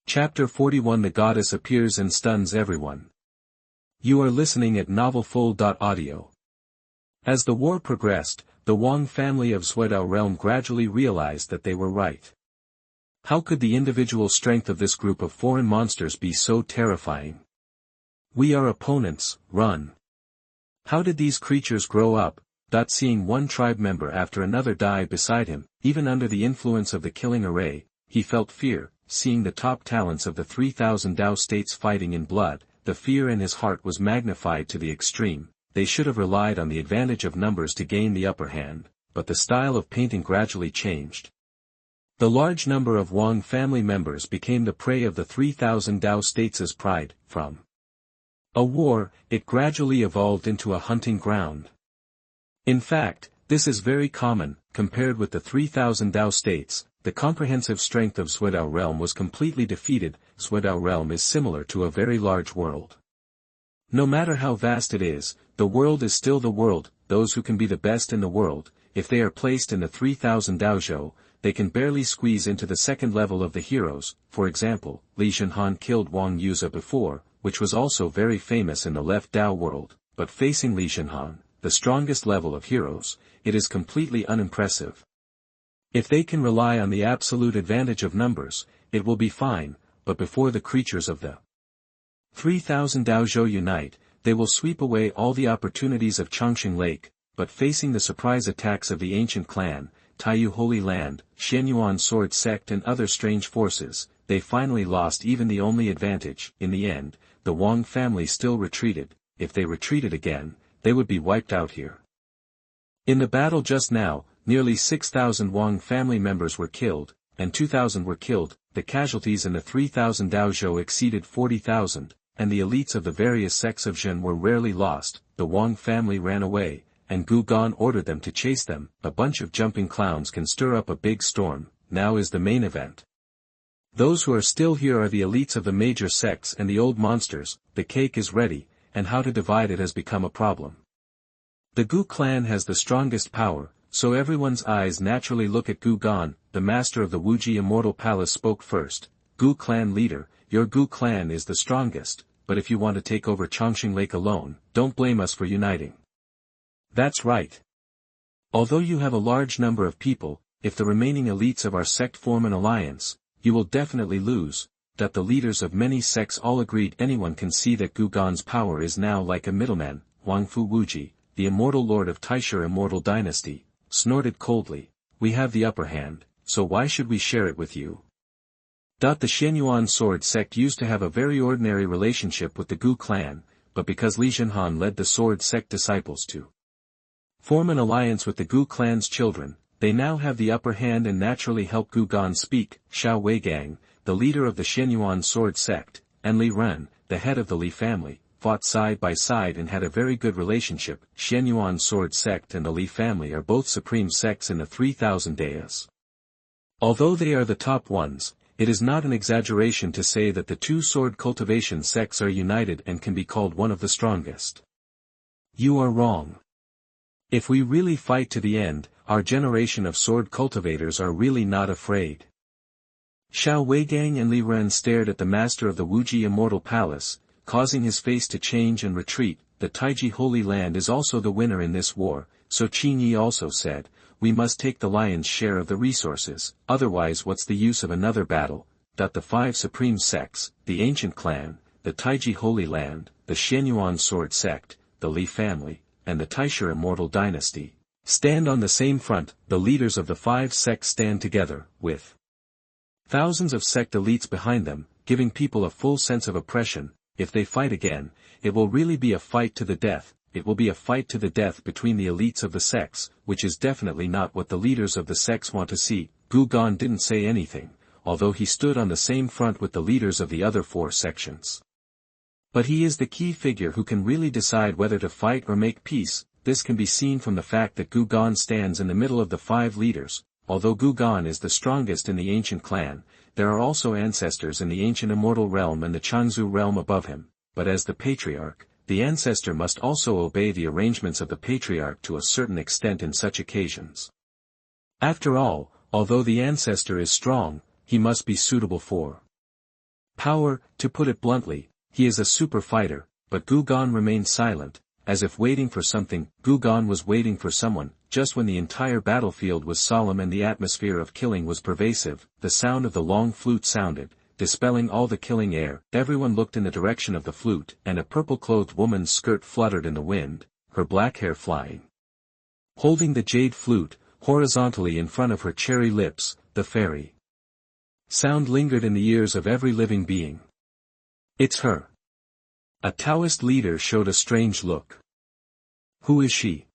Chapter 41. The goddess appears and stuns everyone. You are listening at novelfull.audio. As the war progressed, the Wang family of Xuantian realm gradually realized that they were right. How could the individual strength of this group of foreign monsters be so terrifying? We are opponents, run. How did these creatures grow up? Seeing one tribe member after another die beside him, even under the influence of the killing array, he felt fear. Seeing the top talents of the 3,000 Dao states fighting in blood, the fear in his heart was magnified to the extreme. They should have relied on the advantage of numbers to gain the upper hand, but the style of painting gradually changed. The large number of Wang family members became the prey of the 3,000 Dao states' pride. From a war, it gradually evolved into a hunting ground. In fact, this is very common. Compared with the 3,000 Dao states, the comprehensive strength of Xuantian realm was completely defeated. Xuantian realm is similar to a very large world. No matter how vast it is, the world is still the world. Those who can be the best in the world, if they are placed in the 3,000 Daozhou, they can barely squeeze into the second level of the heroes. For example, Li Zhenhan killed Wang Yuze before, which was also very famous in the left Dao world, but facing Li Zhenhan, the strongest level of heroes, it is completely unimpressive. If they can rely on the absolute advantage of numbers, it will be fine, but before the creatures of the 3,000 Daozhou unite, they will sweep away all the opportunities of Changxing Lake. But facing the surprise attacks of the ancient clan, Taiyu Holy Land, Xuanyuan Sword Sect and other strange forces, they finally lost even the only advantage. In the end, the Wang family still retreated. If they retreated again, they would be wiped out here. In the battle just now, nearly 6,000 Wang family members were killed, and 2,000 were killed. The casualties in the 3,000 Daozhou exceeded 40,000, and the elites of the various sects of Zhen were rarely lost. The Wang family ran away, and Gu Kun ordered them to chase them. A bunch of jumping clowns can stir up a big storm. Now is the main event. Those who are still here are the elites of the major sects and the old monsters. The cake is ready, and how to divide it has become a problem. The Gu clan has the strongest power, so everyone's eyes naturally look at Gu Kun. The master of the Wuji Immortal Palace spoke first. Gu clan leader, your Gu clan is the strongest, but if you want to take over Changxing Lake alone, don't blame us for uniting. That's right. Although you have a large number of people, if the remaining elites of our sect form an alliance, you will definitely lose. That the leaders of many sects all agreed. Anyone can see that Gu Kun's power is now like a middleman. Wangfu Wuji, the immortal lord of Taisha immortal dynasty, snorted coldly. We have the upper hand, so why should we share it with you? The Xuanyuan sword sect used to have a very ordinary relationship with the Gu clan, but because Li Zhenhan led the sword sect disciples to form an alliance with the Gu clan's children, they now have the upper hand and naturally help Gu Kun speak. Xiao Weigang, the leader of the Xuanyuan sword sect, and Li Ren, the head of the Li family, fought side by side and had a very good relationship. Xuanyuan sword sect and the Li family are both supreme sects in the 3,000 Daos. Although they are the top ones, it is not an exaggeration to say that the two sword cultivation sects are united and can be called one of the strongest. You are wrong. If we really fight to the end, our generation of sword cultivators are really not afraid. Xiao Weigang and Li Ren stared at the master of the Wuji Immortal Palace, causing his face to change and retreat. The Taiji Holy Land is also the winner in this war, so Qin Yi also said, we must take the lion's share of the resources, otherwise what's the use of another battle? The five supreme sects, the ancient clan, the Taiji Holy Land, the Xuanyuan sword sect, the Li family, and the Taisha immortal dynasty, stand on the same front. The leaders of the five sects stand together, with thousands of sect elites behind them, giving people a full sense of oppression. If they fight again, it will really be a fight to the death. It will be a fight to the death between the elites of the sects, which is definitely not what the leaders of the sects want to see. Gu Kun didn't say anything, although he stood on the same front with the leaders of the other four sections. But he is the key figure who can really decide whether to fight or make peace. This can be seen from the fact that Gu Kun stands in the middle of the five leaders. Although Gu Kun is the strongest in the ancient clan, there are also ancestors in the ancient immortal realm and the Changzhou realm above him. But as the patriarch, the ancestor must also obey the arrangements of the patriarch to a certain extent in such occasions. After all, although the ancestor is strong, he must be suitable for Power, to put it bluntly, he is a super fighter, but Gu Kun remained silent, as if waiting for something. Gu Kun was waiting for someone. Just when the entire battlefield was solemn and the atmosphere of killing was pervasive, the sound of the long flute sounded, dispelling all the killing air. Everyone looked in the direction of the flute, and a purple-clothed woman's skirt fluttered in the wind, her black hair flying. Holding the jade flute, horizontally in front of her cherry lips, the fairy sound lingered in the ears of every living being. It's her. A Taoist leader showed a strange look. Who is she?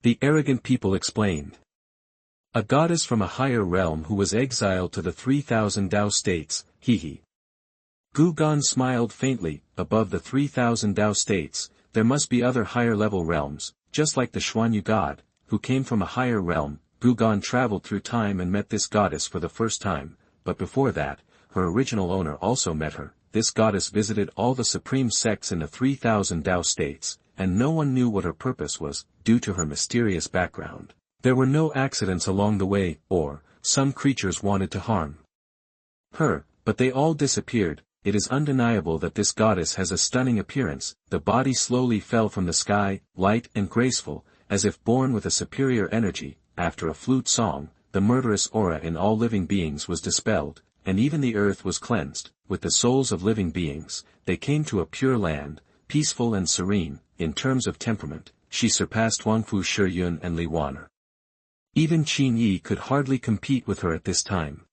The arrogant people explained. A goddess from a higher realm who was exiled to the 3,000 Tao states, he. Gu Kun smiled faintly. Above the 3,000 Tao states, there must be other higher-level realms, just like the Xuantian God, who came from a higher realm. Gu Kun traveled through time and met this goddess for the first time, but before that, her original owner also met her. This goddess visited all the supreme sects in the 3,000 Tao states, and no one knew what her purpose was, due to her mysterious background. There were no accidents along the way, or, some creatures wanted to harm her, but they all disappeared. It is undeniable that this goddess has a stunning appearance. The body slowly fell from the sky, light and graceful, as if born with a superior energy. After a flute song, the murderous aura in all living beings was dispelled, and even the earth was cleansed. With the souls of living beings, they came to a pure land, peaceful and serene. In terms of temperament, she surpassed Wangfu Shiyun and Li Waner. Even Qin Yi could hardly compete with her at this time.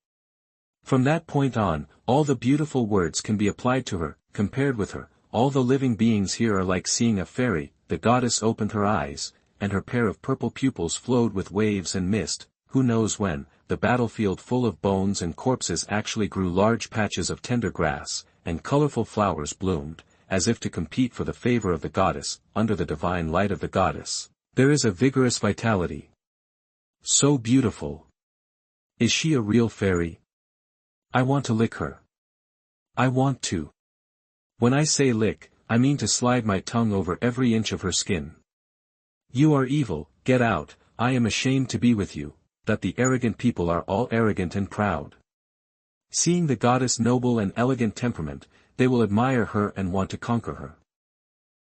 From that point on, all the beautiful words can be applied to her. Compared with her, all the living beings here are like seeing a fairy. The goddess opened her eyes, and her pair of purple pupils flowed with waves and mist. Who knows when, the battlefield full of bones and corpses actually grew large patches of tender grass, and colorful flowers bloomed, as if to compete for the favor of the goddess. Under the divine light of the goddess, there is a vigorous vitality. So beautiful. Is she a real fairy? I want to lick her. I want to. When I say lick, I mean to slide my tongue over every inch of her skin. You are evil, get out. I am ashamed to be with you. That the arrogant people are all arrogant and proud. Seeing the goddess' noble and elegant temperament, they will admire her and want to conquer her.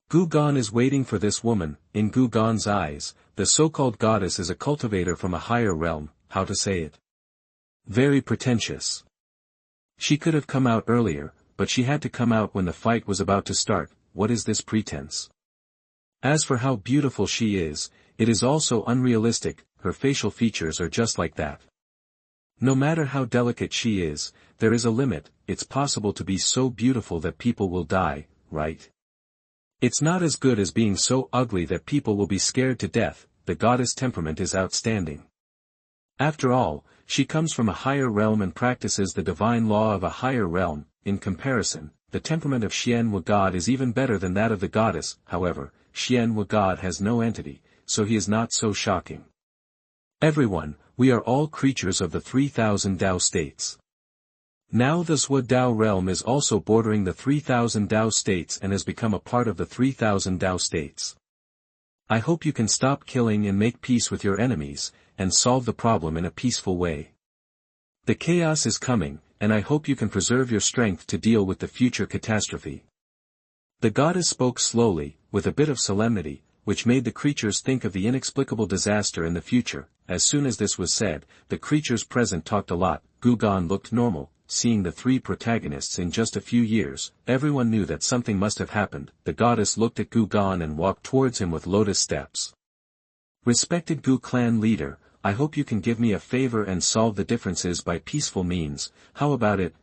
Gu Kun is waiting for this woman. In Gu Kun's eyes, the so-called goddess is a cultivator from a higher realm. How to say it? Very pretentious. She could have come out earlier, but she had to come out when the fight was about to start. What is this pretense? As for how beautiful she is, it is also unrealistic. Her facial features are just like that. No matter how delicate she is, there is a limit. It's possible to be so beautiful that people will die, right? It's not as good as being so ugly that people will be scared to death. The goddess' temperament is outstanding. After all, she comes from a higher realm and practices the divine law of a higher realm. In comparison, the temperament of Xuantian God is even better than that of the goddess. However, Xuantian God has no entity, so he is not so shocking. Everyone, we are all creatures of the 3,000 Tao states. Now the Zhou Tao realm is also bordering the 3,000 Tao states and has become a part of the 3,000 Tao states. I hope you can stop killing and make peace with your enemies, and solve the problem in a peaceful way. The chaos is coming, and I hope you can preserve your strength to deal with the future catastrophe. The goddess spoke slowly, with a bit of solemnity, which made the creatures think of the inexplicable disaster in the future. As soon as this was said, the creatures present talked a lot. Gu Kun looked normal. Seeing the three protagonists in just a few years, everyone knew that something must have happened. The goddess looked at Gu Kun and walked towards him with lotus steps. Respected Gu clan leader, I hope you can give me a favor and solve the differences by peaceful means. How about it?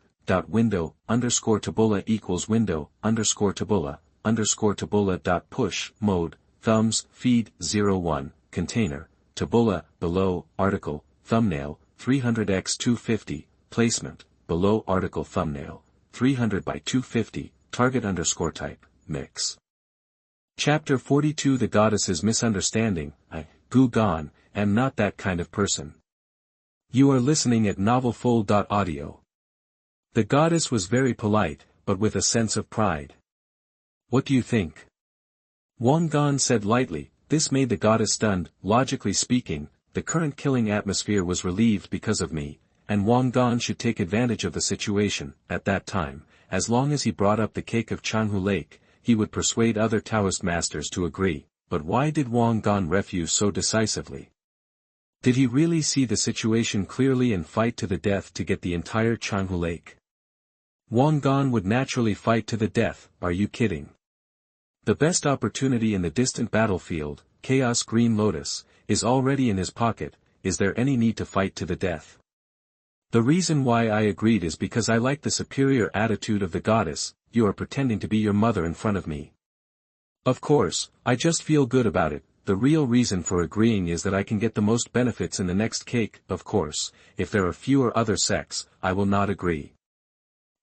Window, _tabula equals window, _tabula, _tabula. Push, mode, thumbs, feed, 01, container, tabula, below, article, thumbnail, 300x250, placement, below article thumbnail, 300 by 250, target _type, mix. Chapter 42 The Goddess's Misunderstanding. I, Gu Kun, am not that kind of person. You are listening at novelfull.audio. The goddess was very polite, but with a sense of pride. What do you think? Wang Gan said lightly. This made the goddess stunned. Logically speaking, the current killing atmosphere was relieved because of me, and Wang Gan should take advantage of the situation. At that time, as long as he brought up the cake of Chanhu Lake, he would persuade other Taoist masters to agree, but why did Wang Gan refuse so decisively? Did he really see the situation clearly and fight to the death to get the entire Chanhu Lake? Wang Gan would naturally fight to the death, are you kidding? The best opportunity in the distant battlefield, Chaos Green Lotus, is already in his pocket. Is there any need to fight to the death? The reason why I agreed is because I like the superior attitude of the goddess. You are pretending to be your mother in front of me. Of course, I just feel good about it. The real reason for agreeing is that I can get the most benefits in the next cake. Of course, if there are fewer other sects, I will not agree.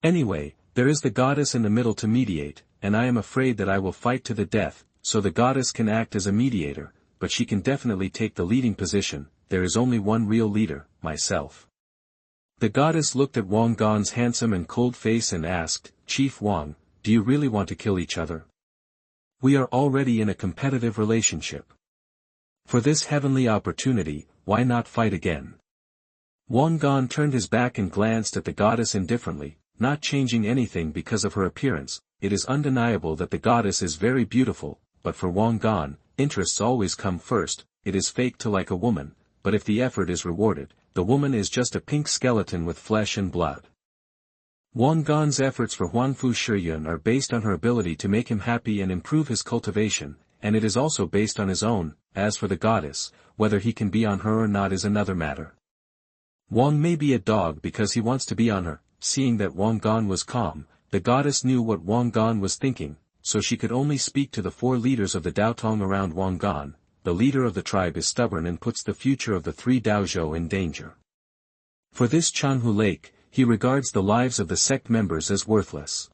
Anyway, there is the goddess in the middle to mediate, and I am afraid that I will fight to the death, so the goddess can act as a mediator, but she can definitely take the leading position. There is only one real leader, myself. The goddess looked at Wang Gan's handsome and cold face and asked, Chief Wang, do you really want to kill each other? We are already in a competitive relationship. For this heavenly opportunity, why not fight again? Wang Gan turned his back and glanced at the goddess indifferently, not changing anything because of her appearance. It is undeniable that the goddess is very beautiful, but for Wang Gan, interests always come first. It is fake to like a woman, but if the effort is rewarded, the woman is just a pink skeleton with flesh and blood. Wang Gan's efforts for Huanfu Shiyun are based on her ability to make him happy and improve his cultivation, and it is also based on his own. As for the goddess, whether he can be on her or not is another matter. Wang may be a dog because he wants to be on her. Seeing that Wang Gan was calm, the goddess knew what Wang Gan was thinking, so she could only speak to the 4 leaders of the Daotong around Wang Gan. The leader of the tribe is stubborn and puts the future of the 3 Daozhou in danger. For this Chanhu Lake, he regards the lives of the sect members as worthless.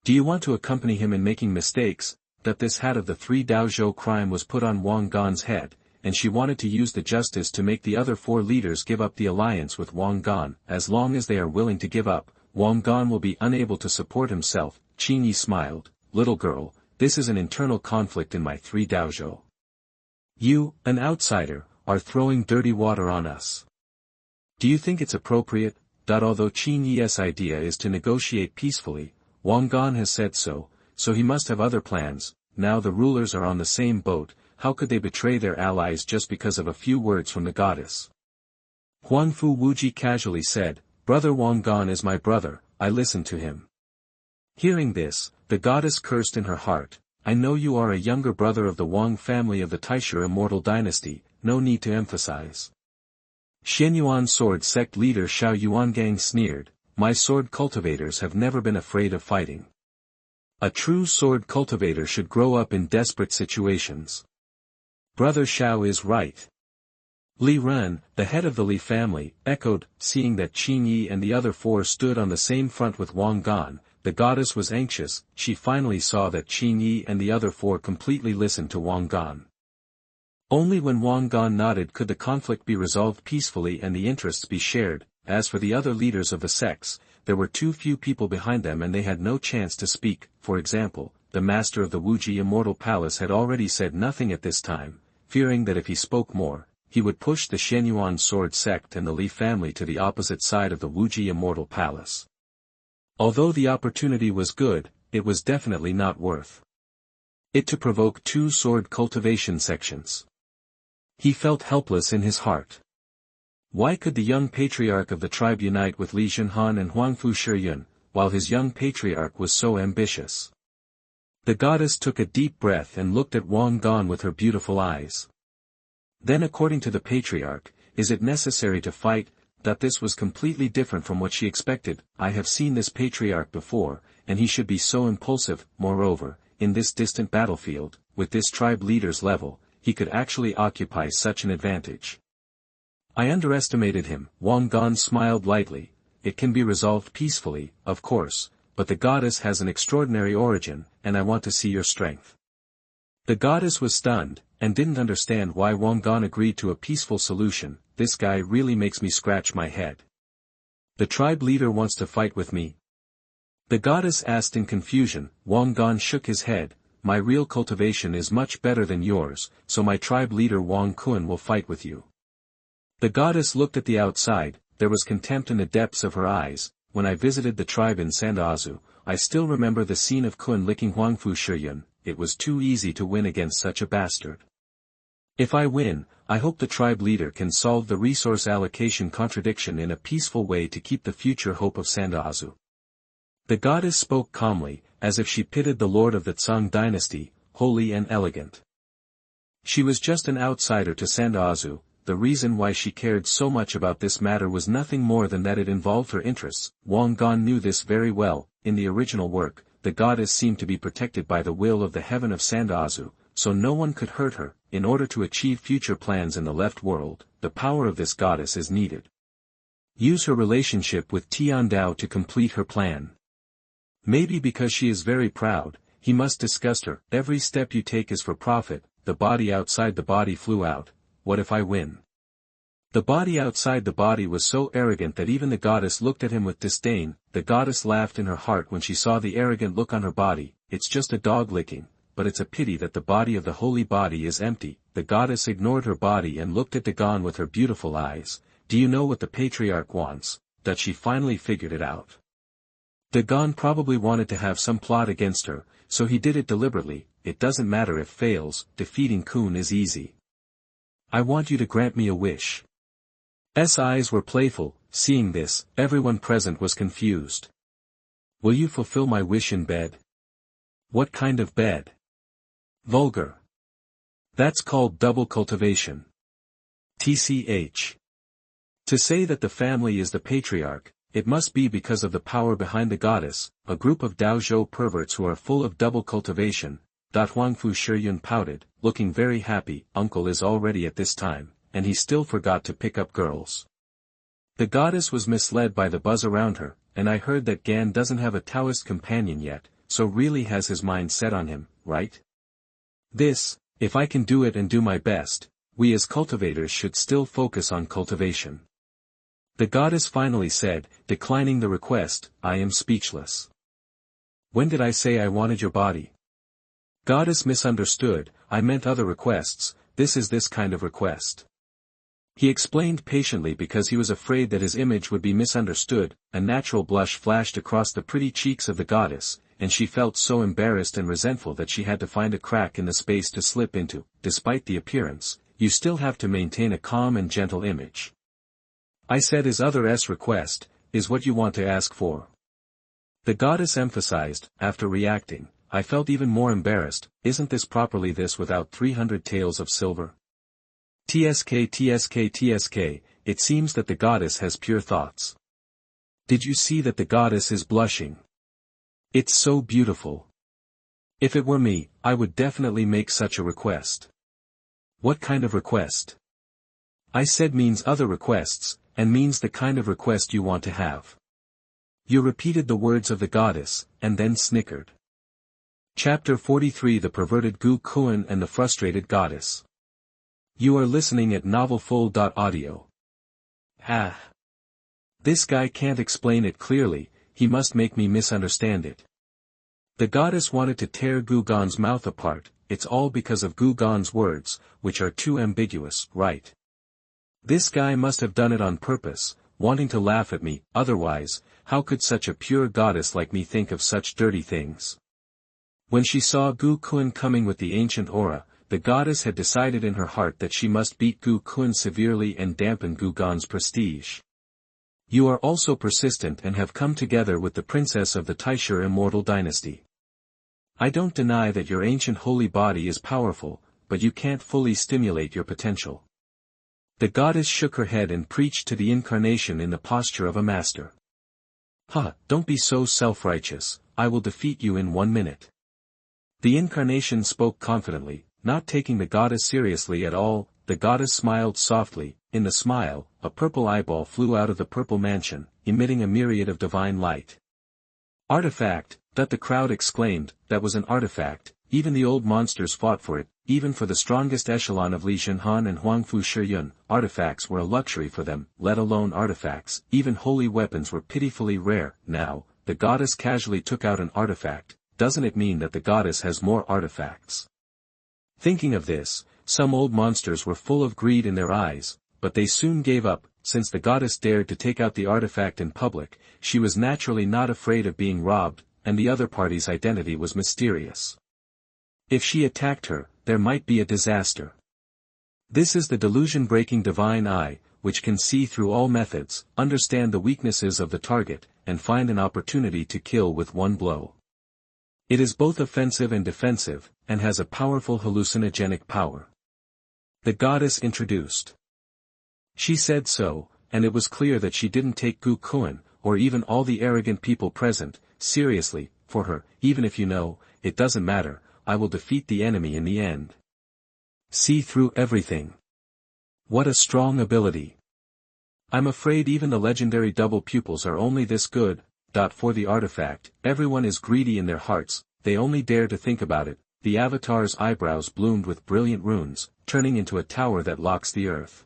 Do you want to accompany him in making mistakes? That this hat of the 3 Daozhou crime was put on Wang Gan's head, and she wanted to use the justice to make the other 4 leaders give up the alliance with Wang Gan. As long as they are willing to give up, Wang Gan will be unable to support himself. Qin Yi smiled, little girl, this is an internal conflict in my 3 Daozhou. You, an outsider, are throwing dirty water on us. Do you think it's appropriate? Although Qin Yi's idea is to negotiate peacefully, Wang Gan has said so, so he must have other plans. Now the rulers are on the same boat. How could they betray their allies just because of a few words from the goddess? Huanfu Wuji casually said, Brother Wang Gan is my brother, I listen to him. Hearing this, the goddess cursed in her heart, I know you are a younger brother of the Wang family of the Taishu immortal dynasty, no need to emphasize. Xianyuan sword sect leader Xiao Yuangang sneered, my sword cultivators have never been afraid of fighting. A true sword cultivator should grow up in desperate situations. Brother Xiao is right. Li Ren, the head of the Li family, echoed, seeing that Qin Yi and the other 4 stood on the same front with Wang Gan. The goddess was anxious. She finally saw that Qin Yi and the other 4 completely listened to Wang Gan. Only when Wang Gan nodded could the conflict be resolved peacefully and the interests be shared. As for the other leaders of the sects, there were too few people behind them and they had no chance to speak. For example, the master of the Wuji Immortal Palace had already said nothing at this time, fearing that if he spoke more, he would push the Xianyuan sword sect and the Li family to the opposite side of the Wuji Immortal Palace. Although the opportunity was good, it was definitely not worth it to provoke 2 sword cultivation sections. He felt helpless in his heart. Why could the young patriarch of the tribe unite with Li Zhenhan and Huangfu Shiyun, while his young patriarch was so ambitious? The goddess took a deep breath and looked at Wang Gan with her beautiful eyes. Then according to the patriarch, is it necessary to fight? That this was completely different from what she expected. I have seen this patriarch before, and he should be so impulsive. Moreover, in this distant battlefield, with this tribe leader's level, he could actually occupy such an advantage. I underestimated him. Wang Gan smiled lightly. It can be resolved peacefully, of course, but the goddess has an extraordinary origin, and I want to see your strength. The goddess was stunned, and didn't understand why Wang Gan agreed to a peaceful solution. This guy really makes me scratch my head. The tribe leader wants to fight with me? The goddess asked in confusion. Wang Gan shook his head. My real cultivation is much better than yours, so my tribe leader Wang Kun will fight with you. The goddess looked at the outside. There was contempt in the depths of her eyes. when I visited the tribe in Sandazu, I still remember the scene of Kun licking Huangfu Shiyun. It was too easy to win against such a bastard. If I win, I hope the tribe leader can solve the resource allocation contradiction in a peaceful way to keep the future hope of Sandazu. The goddess spoke calmly, as if she pitied the lord of the Tsang dynasty, holy and elegant. She was just an outsider to Sandazu. The reason why she cared so much about this matter was nothing more than that it involved her interests. Wang Gan knew this very well. In the original work, the goddess seemed to be protected by the will of the heaven of Sandazu, so no one could hurt her. In order to achieve future plans in the left world, the power of this goddess is needed. Use her relationship with Tiandao to complete her plan. Maybe because she is very proud, he must disgust her. Every step you take is for profit. The body outside the body flew out. What if I win? The body outside the body was so arrogant that even the goddess looked at him with disdain. The goddess laughed in her heart when she saw the arrogant look on her body. It's just a dog licking, but it's a pity that the body of the holy body is empty. The goddess ignored her body and looked at Dagon with her beautiful eyes. Do you know what the patriarch wants? That she finally figured it out. Dagon probably wanted to have some plot against her, so he did it deliberately. It doesn't matter if fails, defeating Kun is easy. I want you to grant me a wish. S eyes were playful. Seeing this, everyone present was confused. Will you fulfill my wish in bed? What kind of bed? Vulgar. That's called double cultivation. TCH. To say that the family is the patriarch, it must be because of the power behind the goddess, a group of Daozhou perverts who are full of double cultivation. Huangfu Shiyun pouted, looking very happy. Uncle is already at this time, and he still forgot to pick up girls. The goddess was misled by the buzz around her, and I heard that Gan doesn't have a Taoist companion yet, so really has his mind set on him, right? This, if I can do it and do my best, we as cultivators should still focus on cultivation. The goddess finally said, declining the request, I am speechless. When did I say I wanted your body? Goddess misunderstood, I meant other requests. This is this kind of request. He explained patiently because he was afraid that his image would be misunderstood. A natural blush flashed across the pretty cheeks of the goddess, and she felt so embarrassed and resentful that she had to find a crack in the space to slip into. Despite the appearance, you still have to maintain a calm and gentle image. I said his other request, is what you want to ask for. The goddess emphasized, after reacting, I felt even more embarrassed. Isn't this properly this without 300 taels of silver? TSK, it seems that the goddess has pure thoughts. Did you see that the goddess is blushing? It's so beautiful. If it were me, I would definitely make such a request. What kind of request? I said means other requests, and means the kind of request you want to have. You repeated the words of the goddess, and then snickered. Chapter 43 The Perverted Gu Kun and the Frustrated Goddess. You are listening at novelfull.audio. Ah. This guy can't explain it clearly, he must make me misunderstand it. The goddess wanted to tear Gu Gan's mouth apart. It's all because of Gu Gan's words, which are too ambiguous, right? This guy must have done it on purpose, wanting to laugh at me. Otherwise, how could such a pure goddess like me think of such dirty things? When she saw Gu Kun coming with the ancient aura, the goddess had decided in her heart that she must beat Gu Kun severely and dampen Gu Gan's prestige. You are also persistent and have come together with the princess of the Taishu immortal dynasty. I don't deny that your ancient holy body is powerful, but you can't fully stimulate your potential. The goddess shook her head and preached to the incarnation in the posture of a master. Don't be so self-righteous, I will defeat you in 1 minute. The incarnation spoke confidently, not taking the goddess seriously at all. The goddess smiled softly. In the smile, a purple eyeball flew out of the purple mansion, emitting a myriad of divine light. Artifact, that the crowd exclaimed, that was an artifact. Even the old monsters fought for it, even for the strongest echelon of Li Zhenhan and Huangfu Shiyun. Artifacts were a luxury for them, let alone artifacts. Even holy weapons were pitifully rare. Now, the goddess casually took out an artifact. Doesn't it mean that the goddess has more artifacts? Thinking of this, some old monsters were full of greed in their eyes. but they soon gave up. Since the goddess dared to take out the artifact in public, she was naturally not afraid of being robbed, and the other party's identity was mysterious. If she attacked her, there might be a disaster. This is the delusion-breaking divine eye, which can see through all methods, understand the weaknesses of the target, and find an opportunity to kill with one blow. It is both offensive and defensive, and has a powerful hallucinogenic power. The goddess introduced. She said so, and it was clear that she didn't take Gu Kun, or even all the arrogant people present, seriously. For her, even if you know, it doesn't matter, I will defeat the enemy in the end. See through everything. What a strong ability. I'm afraid even the legendary double pupils are only this good. For the artifact, everyone is greedy in their hearts, they only dare to think about it. The avatar's eyebrows bloomed with brilliant runes, turning into a tower that locks the earth.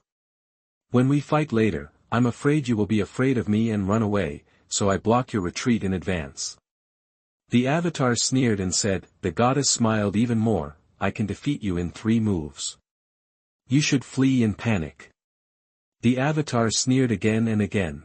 When we fight later, I'm afraid you will be afraid of me and run away, so I block your retreat in advance. The avatar sneered and said, the goddess smiled even more, I can defeat you in 3 moves. You should flee in panic. The avatar sneered again and again.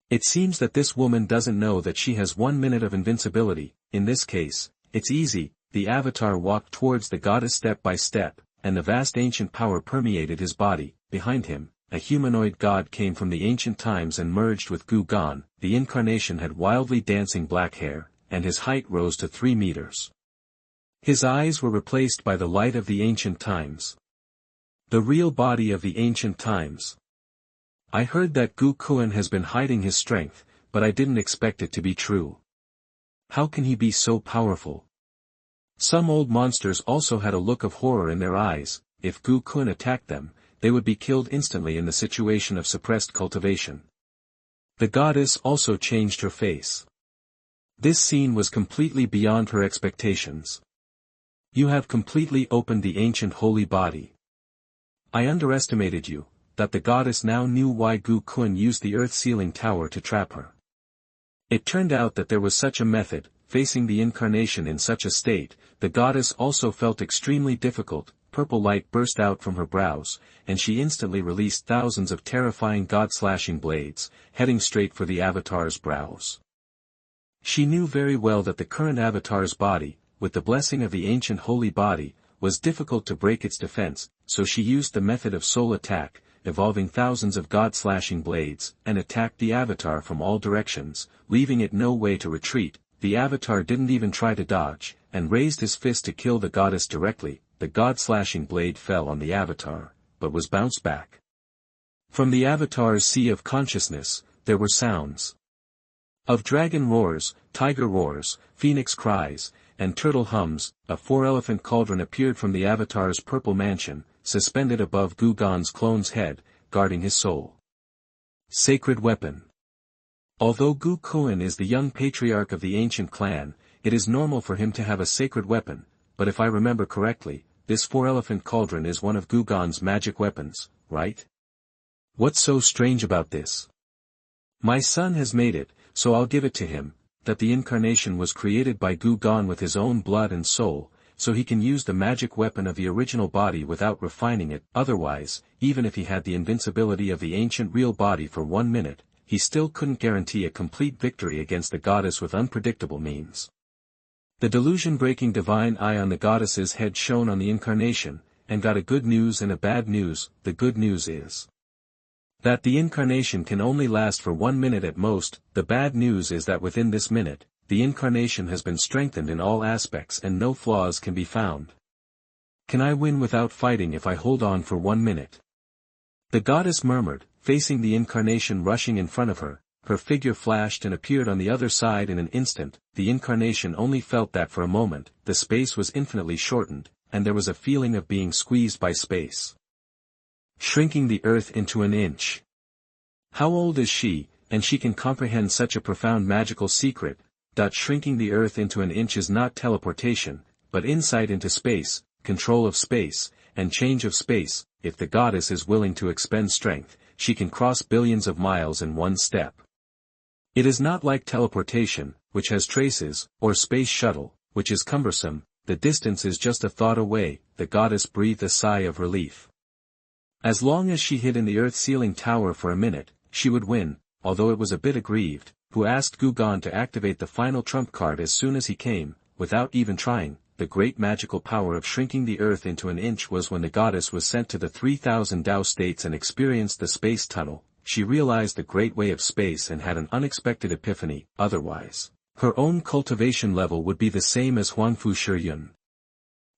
It seems that this woman doesn't know that she has 1 minute of invincibility. In this case, it's easy. The avatar walked towards the goddess step by step, and the vast ancient power permeated his body. Behind him, a humanoid god came from the ancient times and merged with Gu Kun. The incarnation had wildly dancing black hair, and his height rose to 3 meters. His eyes were replaced by the light of the ancient times. The real body of the ancient times. I heard that Gu Kun has been hiding his strength, but I didn't expect it to be true. How can he be so powerful? Some old monsters also had a look of horror in their eyes. If Gu Kun attacked them, they would be killed instantly in the situation of suppressed cultivation. The goddess also changed her face. This scene was completely beyond her expectations. You have completely opened the ancient holy body. I underestimated you. That the goddess now knew why Gu Kun used the earth-sealing tower to trap her. It turned out that there was such a method. Facing the incarnation in such a state, the goddess also felt extremely difficult. Purple light burst out from her brows, and she instantly released thousands of terrifying god-slashing blades, heading straight for the avatar's brows. She knew very well that the current avatar's body, with the blessing of the ancient holy body, was difficult to break its defense, so she used the method of soul attack, evolving thousands of god-slashing blades, and attacked the avatar from all directions, leaving it no way to retreat. The avatar didn't even try to dodge, and raised his fist to kill the goddess directly. The god-slashing blade fell on the avatar, but was bounced back. From the avatar's sea of consciousness, there were sounds of dragon roars, tiger roars, phoenix cries, and turtle hums. A 4-elephant cauldron appeared from the avatar's purple mansion, suspended above Gu Kun's clone's head, guarding his soul. Sacred weapon. Although Gu Kun is the young patriarch of the ancient clan, it is normal for him to have a sacred weapon, but if I remember correctly, this 4-elephant cauldron is one of Gu Kun's magic weapons, right? What's so strange about this? My son has made it, so I'll give it to him, that the incarnation was created by Gu Kun with his own blood and soul, so he can use the magic weapon of the original body without refining it. Otherwise, even if he had the invincibility of the ancient real body for 1 minute, he still couldn't guarantee a complete victory against the goddess with unpredictable means. The delusion-breaking divine eye on the goddess's head shone on the incarnation, and got a good news and a bad news. The good news is that the incarnation can only last for 1 minute at most. The bad news is that within this minute, the incarnation has been strengthened in all aspects and no flaws can be found. Can I win without fighting if I hold on for 1 minute? The goddess murmured, facing the incarnation rushing in front of her. Her figure flashed and appeared on the other side in an instant. The incarnation only felt that for a moment. The space was infinitely shortened, and there was a feeling of being squeezed by space. Shrinking the earth into an inch. How old is she, and she can comprehend such a profound magical secret? Shrinking the earth into an inch is not teleportation, but insight into space, control of space, and change of space. If the goddess is willing to expend strength, she can cross billions of miles in 1 step. It is not like teleportation, which has traces, or space shuttle, which is cumbersome. The distance is just a thought away. The goddess breathed a sigh of relief. As long as she hid in the earth-sealing tower for a minute, she would win, although it was a bit aggrieved, who asked Gu Kun to activate the final trump card as soon as he came, without even trying. The great magical power of shrinking the earth into an inch was when the goddess was sent to the 3000 Tao states and experienced the space tunnel. She realized the great way of space and had an unexpected epiphany. Otherwise, her own cultivation level would be the same as Huangfu Shiyun,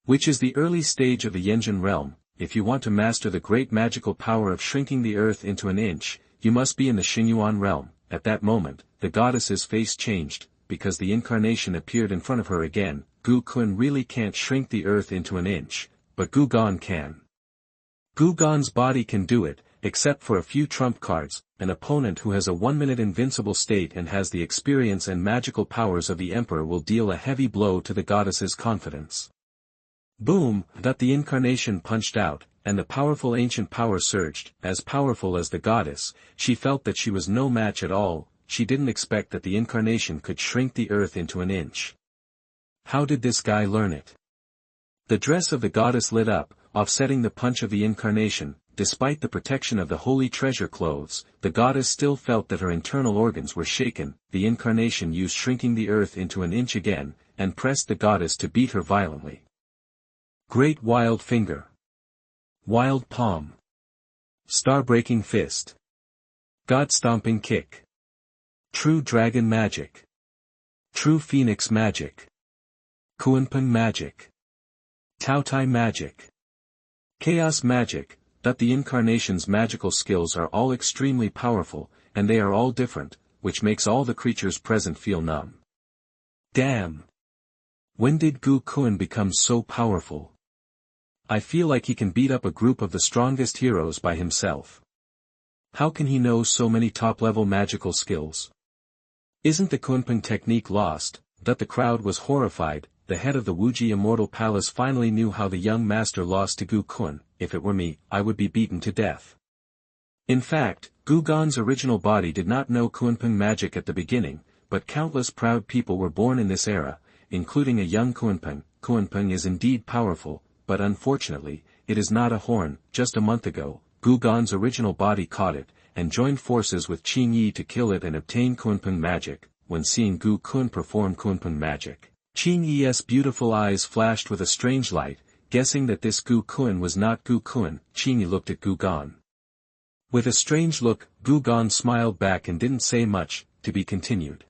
which is the early stage of the Yanjun realm. If you want to master the great magical power of shrinking the earth into an inch, you must be in the Xinyuan realm. At that moment, the goddess's face changed, because the incarnation appeared in front of her again. Gu Kun really can't shrink the earth into an inch, but Gu Kun can. Gu Kun's body can do it, except for a few trump cards. An opponent who has a 1-minute invincible state and has the experience and magical powers of the emperor will deal a heavy blow to the goddess's confidence. Boom! The incarnation punched out, and the powerful ancient power surged. As powerful as the goddess, she felt that she was no match at all. She didn't expect that the incarnation could shrink the earth into an inch. How did this guy learn it? The dress of the goddess lit up, offsetting the punch of the incarnation. Despite the protection of the holy treasure clothes, the goddess still felt that her internal organs were shaken. The incarnation used shrinking the earth into an inch again, and pressed the goddess to beat her violently. Great wild finger. Wild palm. Star-breaking fist. God-stomping kick. True dragon magic. True phoenix magic. Kunpeng magic. Taotai magic. Chaos magic. The incarnation's magical skills are all extremely powerful, and they are all different, which makes all the creatures present feel numb. Damn! When did Gu Kun become so powerful? I feel like he can beat up a group of the strongest heroes by himself. How can he know so many top-level magical skills? Isn't the Kunpeng technique lost? The crowd was horrified. The head of the Wuji Immortal Palace finally knew how the young master lost to Gu Kun. If it were me, I would be beaten to death. In fact, Gu Kun's original body did not know Kunpeng magic at the beginning, but countless proud people were born in this era, including a young Kunpeng. Kunpeng is indeed powerful, but unfortunately, it is not a horn. Just a month ago, Gu Kun's original body caught it, and joined forces with Qing Yi to kill it and obtain Kunpeng magic. When seeing Gu Kun perform Kunpeng magic, Qing Yi's beautiful eyes flashed with a strange light. Guessing that this Gu Kun was not Gu Kun, Qing Yi looked at Gu Kun. With a strange look, Gu Kun smiled back and didn't say much. To be continued.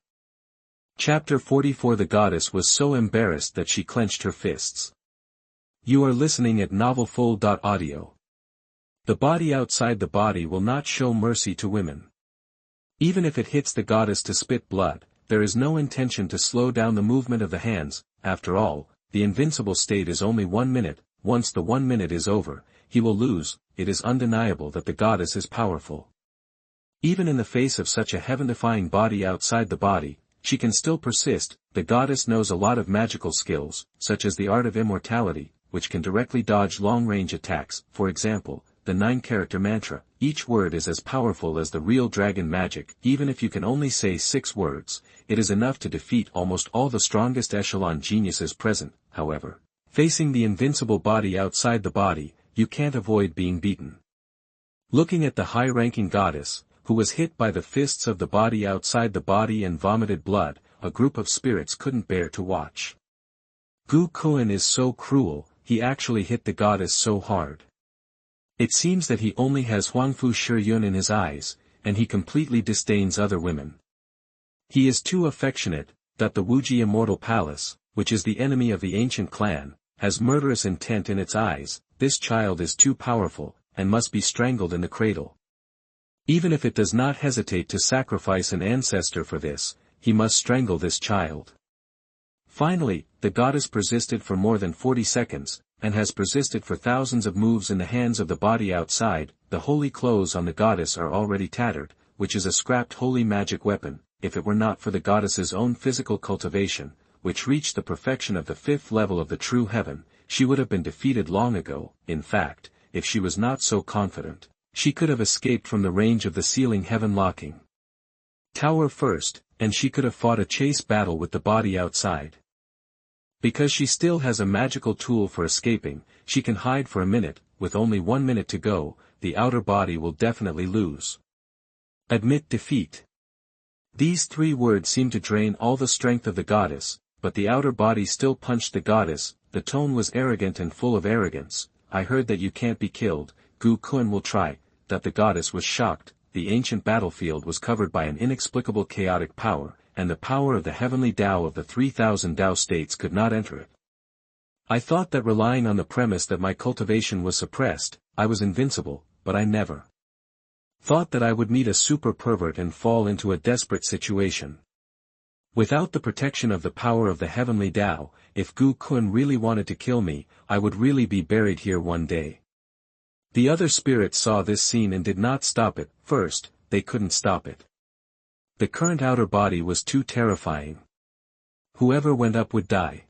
Chapter 44. The goddess was so embarrassed that she clenched her fists. You are listening at novelfull.audio. The body outside the body will not show mercy to women. Even if it hits the goddess to spit blood, there is no intention to slow down the movement of the hands. After all, the invincible state is only 1 minute. Once the 1 minute is over, he will lose. It is undeniable that the goddess is powerful. Even in the face of such a heaven-defying body outside the body, she can still persist. The goddess knows a lot of magical skills, such as the art of immortality, which can directly dodge long-range attacks. For example, the 9-character mantra. Each word is as powerful as the real dragon magic. Even if you can only say 6 words, it is enough to defeat almost all the strongest echelon geniuses present. However, facing the invincible body outside the body, you can't avoid being beaten. Looking at the high-ranking goddess, who was hit by the fists of the body outside the body and vomited blood, a group of spirits couldn't bear to watch. Gu Kun is so cruel, he actually hit the goddess so hard. It seems that he only has Huangfu Shiyun in his eyes, and he completely disdains other women. He is too affectionate. The Wuji Immortal Palace, which is the enemy of the ancient clan, has murderous intent in its eyes. This child is too powerful, and must be strangled in the cradle. Even if it does not hesitate to sacrifice an ancestor for this, he must strangle this child. Finally, the goddess persisted for more than 40 seconds, and has persisted for thousands of moves in the hands of the body outside. The holy clothes on the goddess are already tattered, which is a scrapped holy magic weapon. If it were not for the goddess's own physical cultivation, which reached the perfection of the 5th level of the true heaven, she would have been defeated long ago. In fact, if she was not so confident, she could have escaped from the range of the sealing heaven locking tower first, and she could have fought a chase battle with the body outside. Because she still has a magical tool for escaping, she can hide for a minute. With only 1 minute to go, the outer body will definitely lose. Admit defeat. These 3 words seemed to drain all the strength of the goddess, but the outer body still punched the goddess. The tone was arrogant and full of arrogance. I heard that you can't be killed, Gu Kun will try. That the goddess was shocked. The ancient battlefield was covered by an inexplicable chaotic power, and the power of the heavenly Tao of the 3,000 Tao states could not enter it. I thought that relying on the premise that my cultivation was suppressed, I was invincible, but I never thought that I would meet a super pervert and fall into a desperate situation. Without the protection of the power of the heavenly Tao, if Gu Kun really wanted to kill me, I would really be buried here one day. The other spirits saw this scene and did not stop it. First, they couldn't stop it. The current outer body was too terrifying. Whoever went up would die.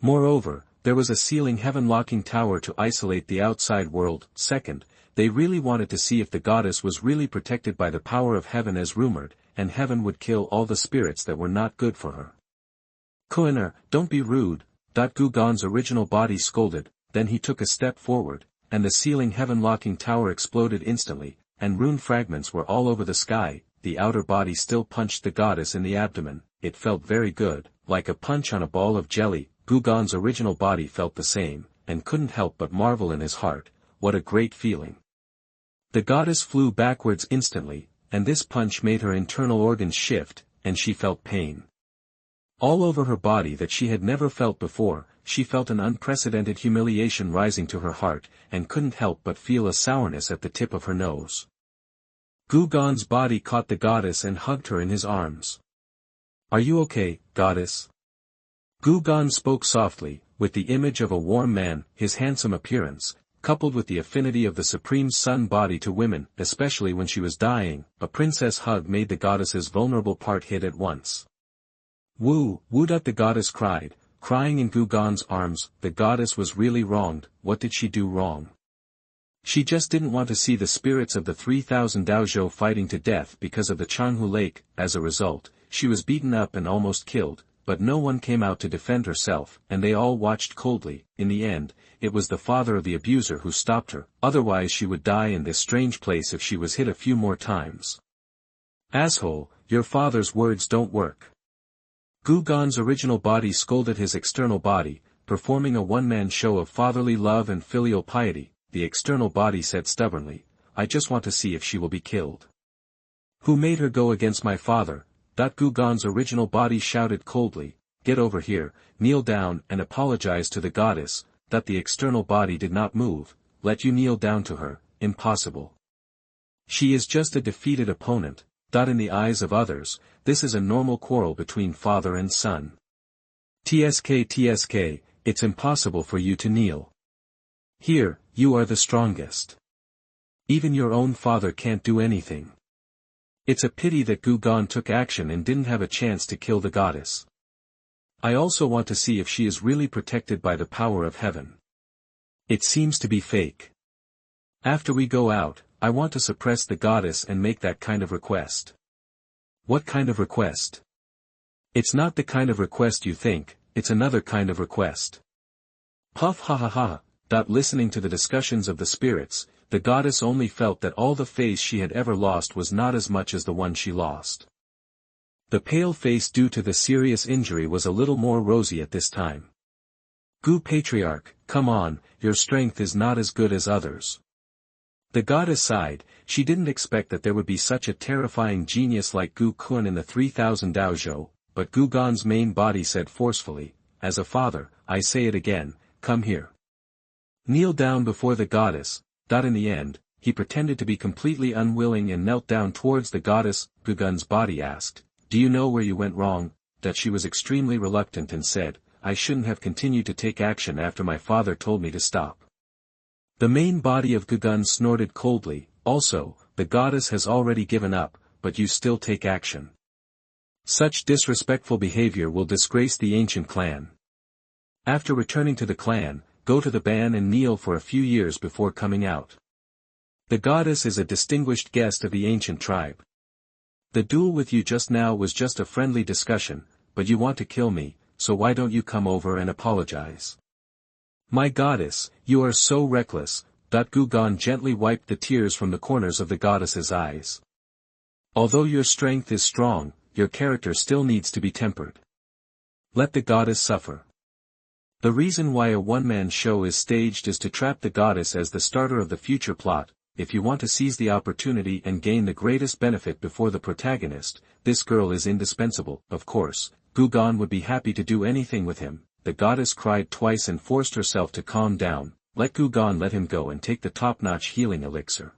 Moreover, there was a sealing heaven-locking tower to isolate the outside world. Second, they really wanted to see if the goddess was really protected by the power of heaven as rumored, and heaven would kill all the spirits that were not good for her. Kuiner, don't be rude, Gu Kun's original body scolded. Then he took a step forward, and the sealing heaven-locking tower exploded instantly, and rune fragments were all over the sky. The outer body still punched the goddess in the abdomen. It felt very good, like a punch on a ball of jelly. Gu Kun's original body felt the same, and couldn't help but marvel in his heart. What a great feeling. The goddess flew backwards instantly, and this punch made her internal organs shift, and she felt pain all over her body that she had never felt before. She felt an unprecedented humiliation rising to her heart, and couldn't help but feel a sourness at the tip of her nose. Gu Kun's body caught the goddess and hugged her in his arms. Are you okay, goddess? Gu Kun spoke softly, with the image of a warm man. His handsome appearance, coupled with the affinity of the Supreme Sun body to women, especially when she was dying, a princess hug made the goddess's vulnerable part hit at once. Woo, the goddess cried, crying in Gu Kun's arms. The goddess was really wronged. What did she do wrong? She just didn't want to see the spirits of the 3,000 Daozhou fighting to death because of the Changhu Lake. As a result, she was beaten up and almost killed, but no one came out to defend herself, and they all watched coldly. In the end, it was the father of the abuser who stopped her, otherwise she would die in this strange place if she was hit a few more times. Asshole, your father's words don't work. Gu Kun's original body scolded his external body, performing a one-man show of fatherly love and filial piety. The external body said stubbornly, I just want to see if she will be killed. Who made her go against my father? Gu Kun's original body shouted coldly, get over here, kneel down and apologize to the goddess. The external body did not move. Let you kneel down to her? Impossible. She is just a defeated opponent. In the eyes of others, this is a normal quarrel between father and son. TSK, it's impossible for you to kneel. Here, you are the strongest. Even your own father can't do anything. It's a pity that Gu Kun took action and didn't have a chance to kill the goddess. I also want to see if she is really protected by the power of heaven. It seems to be fake. After we go out, I want to suppress the goddess and make that kind of request. What kind of request? It's not the kind of request you think, it's another kind of request. Puff ha ha ha. Listening to the discussions of the spirits, the goddess only felt that all the face she had ever lost was not as much as the one she lost. The pale face due to the serious injury was a little more rosy at this time. Gu Patriarch, come on, your strength is not as good as others. The goddess sighed. She didn't expect that there would be such a terrifying genius like Gu Kun in the 3,000 Daozhou, but Gu Kun's main body said forcefully, as a father, I say it again, come here. Kneel down before the goddess. In the end, he pretended to be completely unwilling and knelt down towards the goddess. Gu Kun's body asked, do you know where you went wrong? She was extremely reluctant and said, I shouldn't have continued to take action after my father told me to stop. The main body of Gu Kun snorted coldly, also, the goddess has already given up, but you still take action. Such disrespectful behavior will disgrace the ancient clan. After returning to the clan, go to the ban and kneel for a few years before coming out. The goddess is a distinguished guest of the ancient tribe. The duel with you just now was just a friendly discussion, but you want to kill me, so why don't you come over and apologize? My goddess, you are so reckless. Gu Kun gently wiped the tears from the corners of the goddess's eyes. Although your strength is strong, your character still needs to be tempered. Let the goddess suffer. The reason why a one-man show is staged is to trap the goddess as the starter of the future plot. If you want to seize the opportunity and gain the greatest benefit before the protagonist, this girl is indispensable. Of course, Gu Kun would be happy to do anything with him. The goddess cried twice and forced herself to calm down. Let Gu Kun let him go and take the top-notch healing elixir.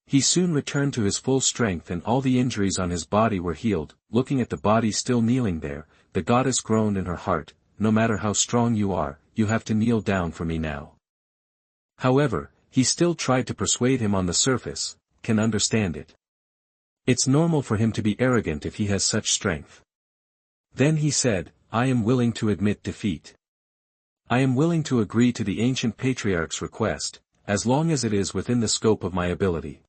He soon returned to his full strength and all the injuries on his body were healed. Looking at the body still kneeling there, the goddess groaned in her heart, no matter how strong you are, you have to kneel down for me now. However, he still tried to persuade him on the surface, can understand it. It's normal for him to be arrogant if he has such strength. Then he said, I am willing to admit defeat. I am willing to agree to the ancient patriarch's request, as long as it is within the scope of my ability.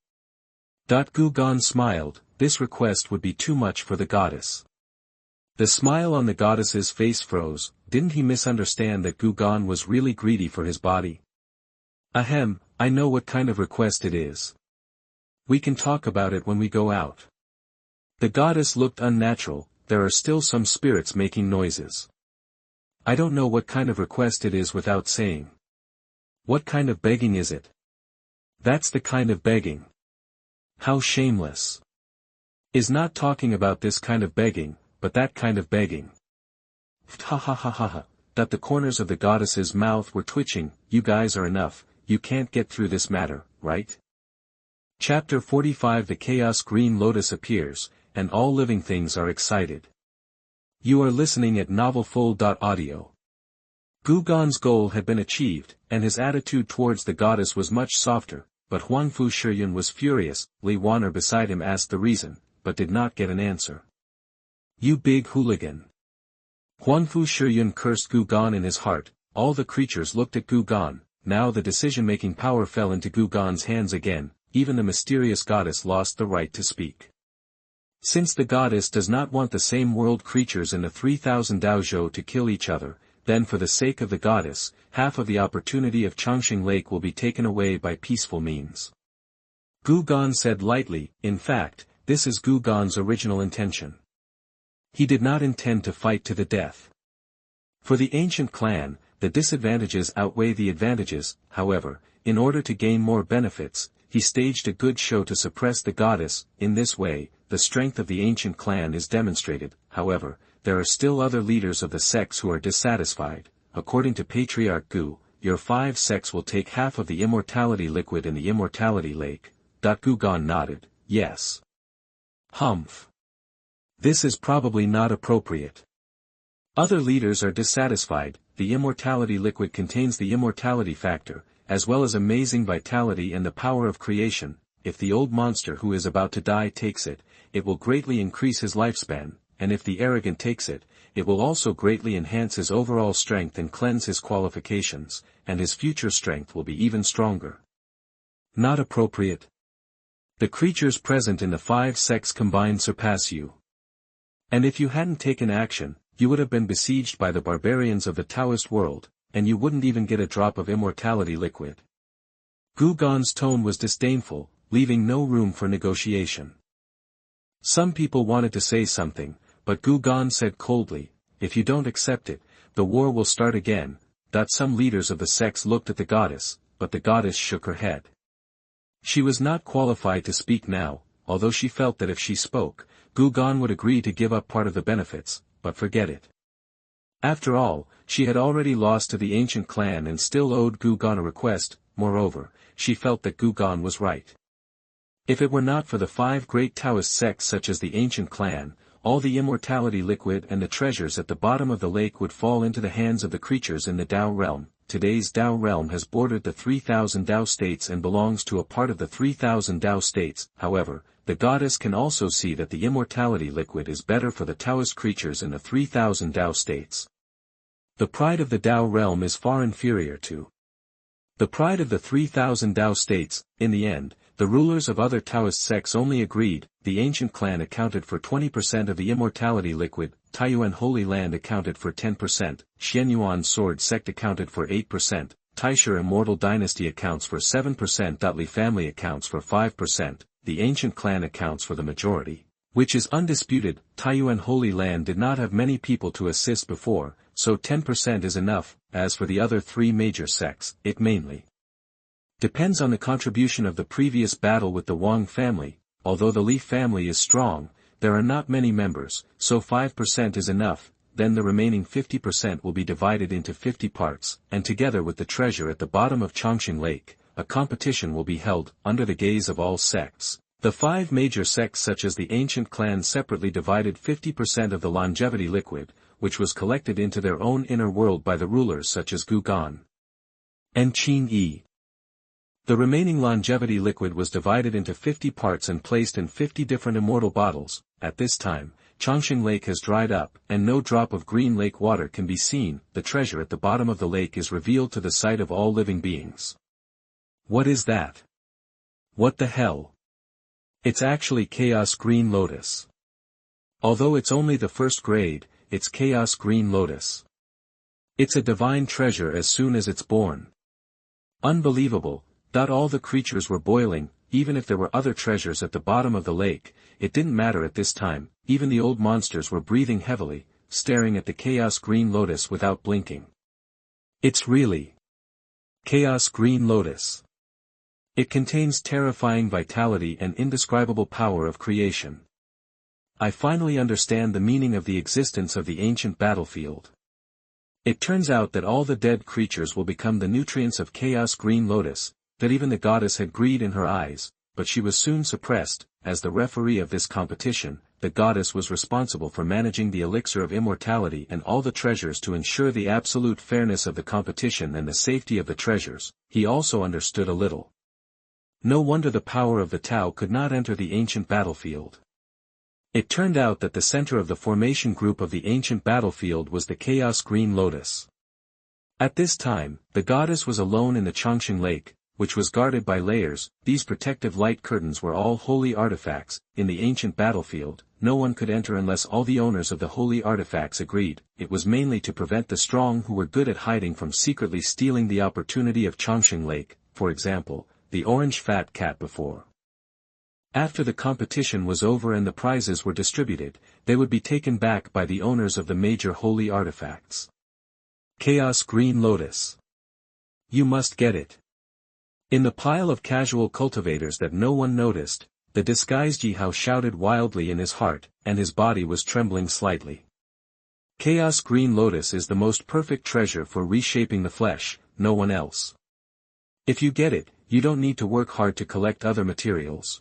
Gu Kun smiled, this request would be too much for the goddess. The smile on the goddess's face froze. Didn't he misunderstand that Gu Kun was really greedy for his body? Ahem, I know what kind of request it is. We can talk about it when we go out. The goddess looked unnatural, there are still some spirits making noises. I don't know what kind of request it is without saying. What kind of begging is it? That's the kind of begging. How shameless. Is not talking about this kind of begging, but that kind of begging. Ha ha ha ha ha. That the corners of the goddess's mouth were twitching. You guys are enough, you can't get through this matter, right? Chapter 45. The Chaos Green Lotus appears, and all living things are excited. You are listening at novelfull.audio. Gu Kun's goal had been achieved, and his attitude towards the goddess was much softer, but Huangfu Shiyun was furious. Li Wan'er beside him asked the reason, but did not get an answer. You big hooligan. Huangfu Shiyun cursed Gu Kun in his heart. All the creatures looked at Gu Kun. Now the decision-making power fell into Gu Kun's hands again. Even the mysterious goddess lost the right to speak. Since the goddess does not want the same world creatures in the 3000 Daozhou to kill each other, then for the sake of the goddess, half of the opportunity of Changxing Lake will be taken away by peaceful means. Gu Kun said lightly, in fact, this is Gu Kun's original intention. He did not intend to fight to the death. For the ancient clan, the disadvantages outweigh the advantages. However, in order to gain more benefits, he staged a good show to suppress the goddess. In this way, the strength of the ancient clan is demonstrated. However, there are still other leaders of the sects who are dissatisfied. According to Patriarch Gu, your 5 sects will take half of the immortality liquid in the immortality lake. Gu Kun nodded, yes. Humph. This is probably not appropriate. Other leaders are dissatisfied. The immortality liquid contains the immortality factor, as well as amazing vitality and the power of creation. If the old monster who is about to die takes it, it will greatly increase his lifespan, and if the arrogant takes it, it will also greatly enhance his overall strength and cleanse his qualifications, and his future strength will be even stronger. Not appropriate. The creatures present in the 5 sects combined surpass you. And if you hadn't taken action, you would have been besieged by the barbarians of the Taoist world, and you wouldn't even get a drop of immortality liquid. Gu Kun's tone was disdainful, leaving no room for negotiation. Some people wanted to say something, but Gu Kun said coldly, if you don't accept it, the war will start again. Some leaders of the sects looked at the goddess, but the goddess shook her head. She was not qualified to speak now, although she felt that if she spoke, Gu Kun would agree to give up part of the benefits, but forget it. After all, she had already lost to the ancient clan and still owed Gu Kun a request. Moreover, she felt that Gu Kun was right. If it were not for the 5 great Taoist sects such as the ancient clan, all the immortality liquid and the treasures at the bottom of the lake would fall into the hands of the creatures in the Dao realm. Today's Dao realm has bordered the 3000 Dao states and belongs to a part of the 3000 Dao states. However, the goddess can also see that the immortality liquid is better for the Taoist creatures in the 3000 Dao states. The pride of the Dao realm is far inferior to the pride of the 3000 Dao states. In the end, the rulers of other Taoist sects only agreed. The ancient clan accounted for 20% of the immortality liquid, Taiyuan Holy Land accounted for 10%, Xianyuan Sword Sect accounted for 8%, Taisha Immortal Dynasty accounts for 7%. Li family accounts for 5%, the ancient clan accounts for the majority, which is undisputed. Taiyuan Holy Land did not have many people to assist before, so 10% is enough. As for the other three major sects, it mainly depends on the contribution of the previous battle with the Wang family. Although the Li family is strong, there are not many members, so 5% is enough. Then the remaining 50% will be divided into 50 parts, and together with the treasure at the bottom of Chongqing Lake, a competition will be held, under the gaze of all sects. The 5 major sects such as the ancient clans separately divided 50% of the longevity liquid, which was collected into their own inner world by the rulers such as Gu Kun and Qin Yi. The remaining longevity liquid was divided into 50 parts and placed in 50 different immortal bottles. At this time, Chongqing Lake has dried up, and no drop of green lake water can be seen. The treasure at the bottom of the lake is revealed to the sight of all living beings. What is that? What the hell? It's actually Chaos Green Lotus. Although it's only the first grade, it's Chaos Green Lotus. It's a divine treasure as soon as it's born. Unbelievable. All the creatures were boiling. Even if there were other treasures at the bottom of the lake, it didn't matter at this time. Even the old monsters were breathing heavily, staring at the Chaos Green Lotus without blinking. It's really Chaos Green Lotus. It contains terrifying vitality and indescribable power of creation. I finally understand the meaning of the existence of the ancient battlefield. It turns out that all the dead creatures will become the nutrients of Chaos Green Lotus, that even the goddess had greed in her eyes, but she was soon suppressed. As the referee of this competition, the goddess was responsible for managing the elixir of immortality and all the treasures to ensure the absolute fairness of the competition and the safety of the treasures. He also understood a little. No wonder the power of the Tao could not enter the ancient battlefield. It turned out that the center of the formation group of the ancient battlefield was the Chaos Green Lotus. At this time, the goddess was alone in the Chongqing Lake, which was guarded by layers. These protective light curtains were all holy artifacts. In the ancient battlefield, no one could enter unless all the owners of the holy artifacts agreed. It was mainly to prevent the strong who were good at hiding from secretly stealing the opportunity of Chongqing Lake, for example, the orange fat cat before. After the competition was over and the prizes were distributed, they would be taken back by the owners of the major holy artifacts. Chaos Green Lotus. You must get it. In the pile of casual cultivators that no one noticed, the disguised Ye Hao shouted wildly in his heart, and his body was trembling slightly. Chaos Green Lotus is the most perfect treasure for reshaping the flesh, no one else. If you get it, you don't need to work hard to collect other materials.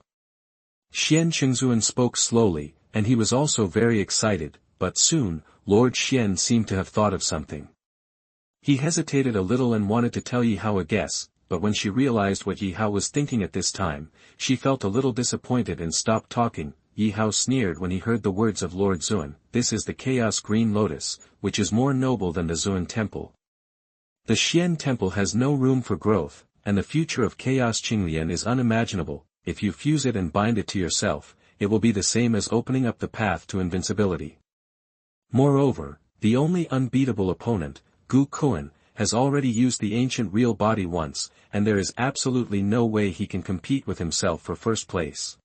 Xian Qingzuan spoke slowly, and he was also very excited, but soon, Lord Xian seemed to have thought of something. He hesitated a little and wanted to tell Ye Hao a guess, but when she realized what Ye Hao was thinking at this time, she felt a little disappointed and stopped talking. Ye Hao sneered when he heard the words of Lord Xuan. This is the Chaos Green Lotus, which is more noble than the Xuan Temple. The Xian Temple has no room for growth, and the future of Chaos Qinglian is unimaginable. If you fuse it and bind it to yourself, it will be the same as opening up the path to invincibility. Moreover, the only unbeatable opponent, Gu Kun, has already used the ancient real body once, and there is absolutely no way he can compete with himself for first place.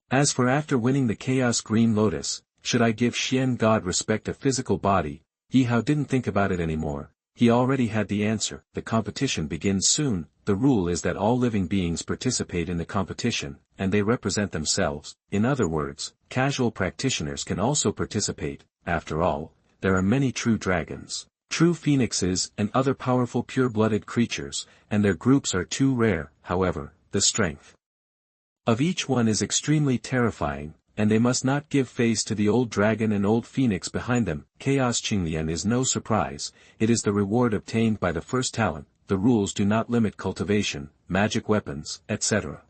As for after winning the Chaos Green Lotus, should I give Xuantian God respect a physical body? Ye Hao didn't think about it anymore. He already had the answer. The competition begins soon. The rule is that all living beings participate in the competition, and they represent themselves. In other words, casual practitioners can also participate. After all, there are many true dragons, true phoenixes and other powerful pure-blooded creatures, and their groups are too rare. However, the strength of each one is extremely terrifying, and they must not give face to the old dragon and old phoenix behind them. Chaos Qinglian is no surprise. It is the reward obtained by the first talent. The rules do not limit cultivation, magic weapons, etc.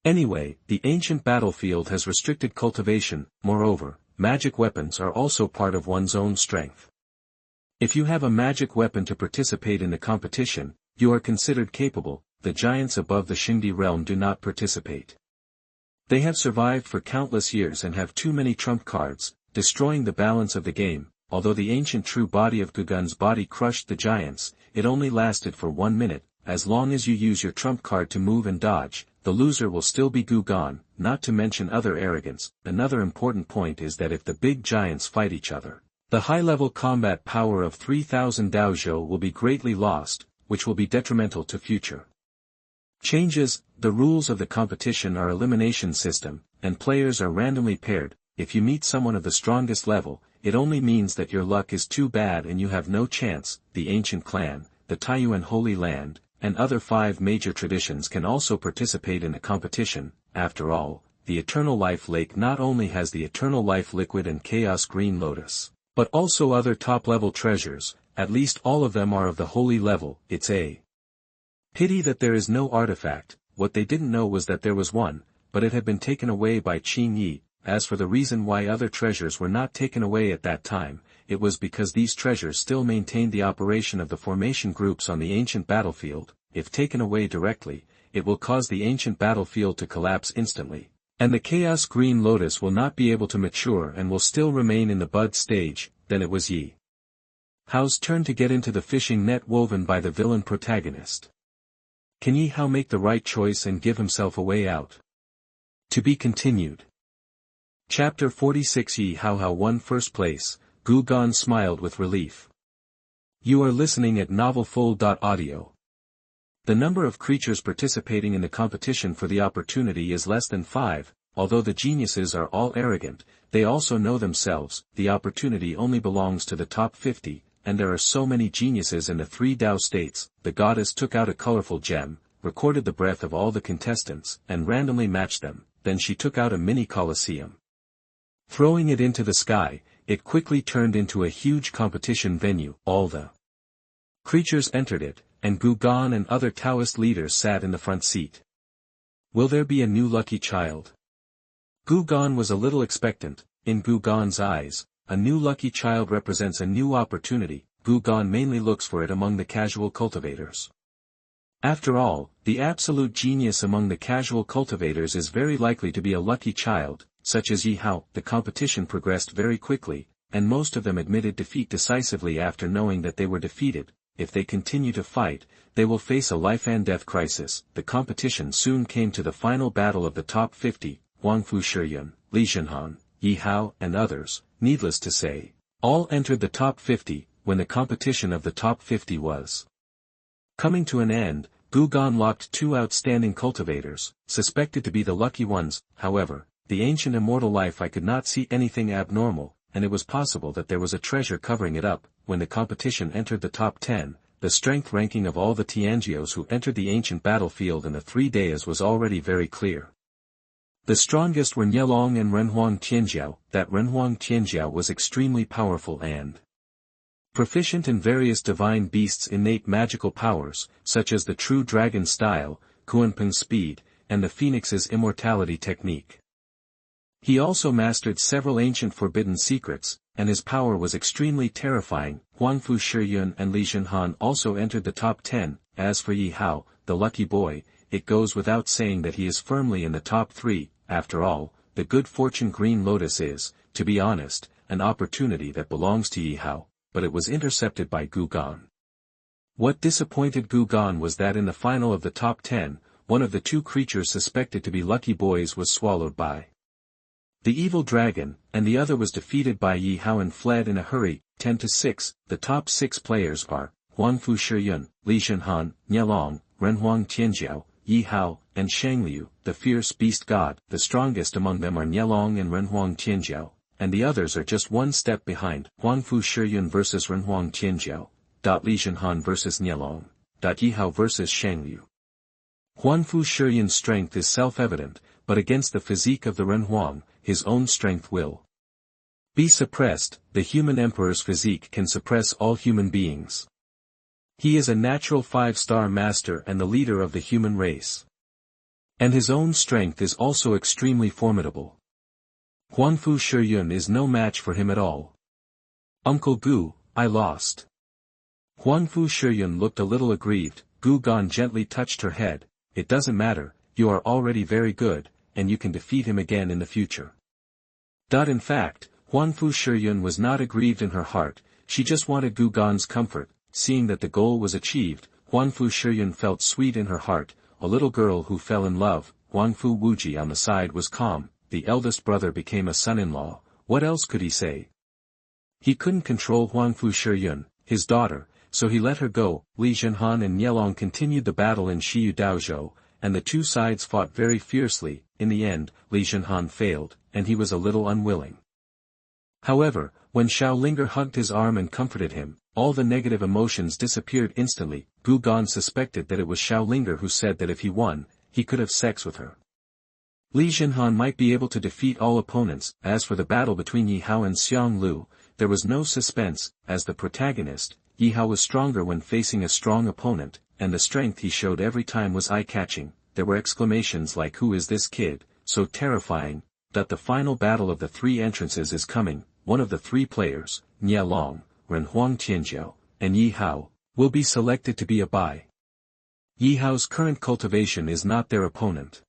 Anyway, the ancient battlefield has restricted cultivation. Moreover, magic weapons are also part of one's own strength. If you have a magic weapon to participate in the competition, you are considered capable. The giants above the Xingdi realm do not participate. They have survived for countless years and have too many trump cards, destroying the balance of the game. although the ancient true body of Gu Kun's body crushed the giants, it only lasted for 1 minute. As long as you use your trump card to move and dodge, the loser will still be Gu Kun, not to mention other arrogance. Another important point is that if the big giants fight each other, the high-level combat power of 3000 Daozhou will be greatly lost, which will be detrimental to future changes. The rules of the competition are elimination system, and players are randomly paired. If you meet someone of the strongest level, it only means that your luck is too bad and you have no chance. The ancient clan, the Taiyuan Holy Land, and other 5 major traditions can also participate in the competition. After all, the Eternal Life Lake not only has the Eternal Life Liquid and Chaos Green Lotus, but also other top-level treasures. At least all of them are of the holy level. It's a pity that there is no artifact. What they didn't know was that there was one, but it had been taken away by Qing Yi. As for the reason why other treasures were not taken away at that time, it was because these treasures still maintained the operation of the formation groups on the ancient battlefield. If taken away directly, it will cause the ancient battlefield to collapse instantly, and the Chaos Green Lotus will not be able to mature and will still remain in the bud stage. Then it was Ye Hao's turn to get into the fishing net woven by the villain protagonist. Can Ye Hao make the right choice and give himself a way out? To be continued. Chapter 46. Ye Haohao won first place. Gu Kun smiled with relief. You are listening at novelfull.audio. The number of creatures participating in the competition for the opportunity is less than 5, although the geniuses are all arrogant, they also know themselves. The opportunity only belongs to the top 50, and there are so many geniuses in the 3 Dao states. The goddess took out a colorful gem, recorded the breath of all the contestants, and randomly matched them. Then she took out a mini coliseum. Throwing it into the sky, it quickly turned into a huge competition venue. All the creatures entered it, and Gu Kun and other Taoist leaders sat in the front seat. Will there be a new lucky child? Gu Kun was a little expectant. In Gu Kun's eyes, a new lucky child represents a new opportunity. Gu Kun mainly looks for it among the casual cultivators. After all, the absolute genius among the casual cultivators is very likely to be a lucky child, such as Ye Hao. The competition progressed very quickly, and most of them admitted defeat decisively after knowing that they were defeated. If they continue to fight, they will face a life-and-death crisis. The competition soon came to the final battle of the top 50, Huangfu Shiyun, Li Zhenhan, Ye Hao, and others. Needless to say, all entered the top 50. When the competition of the top 50 was coming to an end, Gu Kun locked 2 outstanding cultivators, suspected to be the lucky ones. However, the ancient immortal life I could not see anything abnormal, and it was possible that there was a treasure covering it up. When the competition entered the top 10, the strength ranking of all the Tianjios who entered the ancient battlefield in the 3 days was already very clear. The strongest were Nielong and Renhuang Tianjiao. That Renhuang Tianjiao was extremely powerful and proficient in various divine beasts' innate magical powers, such as the true dragon style, Kuanping's speed, and the phoenix's immortality technique. He also mastered several ancient forbidden secrets, and his power was extremely terrifying. Huangfu Shiyun and Li Zhenhan also entered the top 10. As for Ye Hao, the lucky boy, it goes without saying that he is firmly in the top 3. After all, the good fortune Green Lotus is, to be honest, an opportunity that belongs to Ye Hao, but it was intercepted by Gu Kun. What disappointed Gu Kun was that in the final of the top 10, one of the 2 creatures suspected to be lucky boys was swallowed by the evil dragon, and the other was defeated by Ye Hao and fled in a hurry. 10-6. The top 6 players are Huangfu Shiyun, Li Zhenhan, Nielong, Renhuang Tianjiao, Ye Hao, and Shangliu, the fierce beast god. The strongest among them are Nielong and Renhuang Tianjiao, and the others are just one step behind. Huangfu Shiyun vs Renhuang Tianjiao. Li Zhenhan vs Nielong. Ye Hao vs Shangliu. Huangfu Shiyun's strength is self-evident, but against the physique of the Renhuang, his own strength will be suppressed. The human emperor's physique can suppress all human beings. He is a natural 5-star master and the leader of the human race. And his own strength is also extremely formidable. Huangfu Shiyun is no match for him at all. Uncle Gu, I lost. Huangfu Shiyun looked a little aggrieved. Gu Kun gently touched her head. It doesn't matter, you are already very good, and you can defeat him again in the future. In fact, Huangfu Shiyun was not aggrieved in her heart, she just wanted Gu Gan's comfort. Seeing that the goal was achieved, Huangfu Shiyun felt sweet in her heart, a little girl who fell in love. Huangfu Wuji on the side was calm, the eldest brother became a son-in-law, what else could he say? He couldn't control Huangfu Shiyun, his daughter, so he let her go. Li Zhenhan and Nielong continued the battle in Shiyu Daozhou, and the two sides fought very fiercely. In the end, Li Zhenhan failed, and he was a little unwilling. However, when Xiaolinger hugged his arm and comforted him, all the negative emotions disappeared instantly. Gu Gan suspected that it was Xiaolinger who said that if he won, he could have sex with her. Li Zhenhan might be able to defeat all opponents. As for the battle between Ye Hao and Xiang Lu, there was no suspense. As the protagonist, Ye Hao was stronger when facing a strong opponent, and the strength he showed every time was eye-catching. There were exclamations like "Who is this kid, so terrifying?" That the final battle of the three entrances is coming. One of the three players, Nielong, Renhuang Tianjiao, and Ye Hao, will be selected to be a bai. Ye Hao's current cultivation is not their opponent.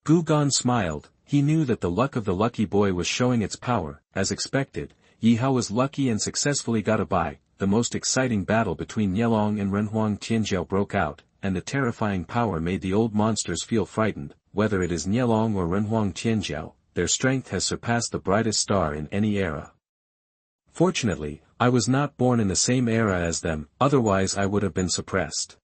Gu Gan smiled, he knew that the luck of the lucky boy was showing its power. As expected, Ye Hao was lucky and successfully got a bai. The most exciting battle between Nielong and Renhuang Tianjiao broke out, and the terrifying power made the old monsters feel frightened. Whether it is Nielong or Renhuang Tianjiao, their strength has surpassed the brightest star in any era. Fortunately, I was not born in the same era as them, otherwise I would have been suppressed.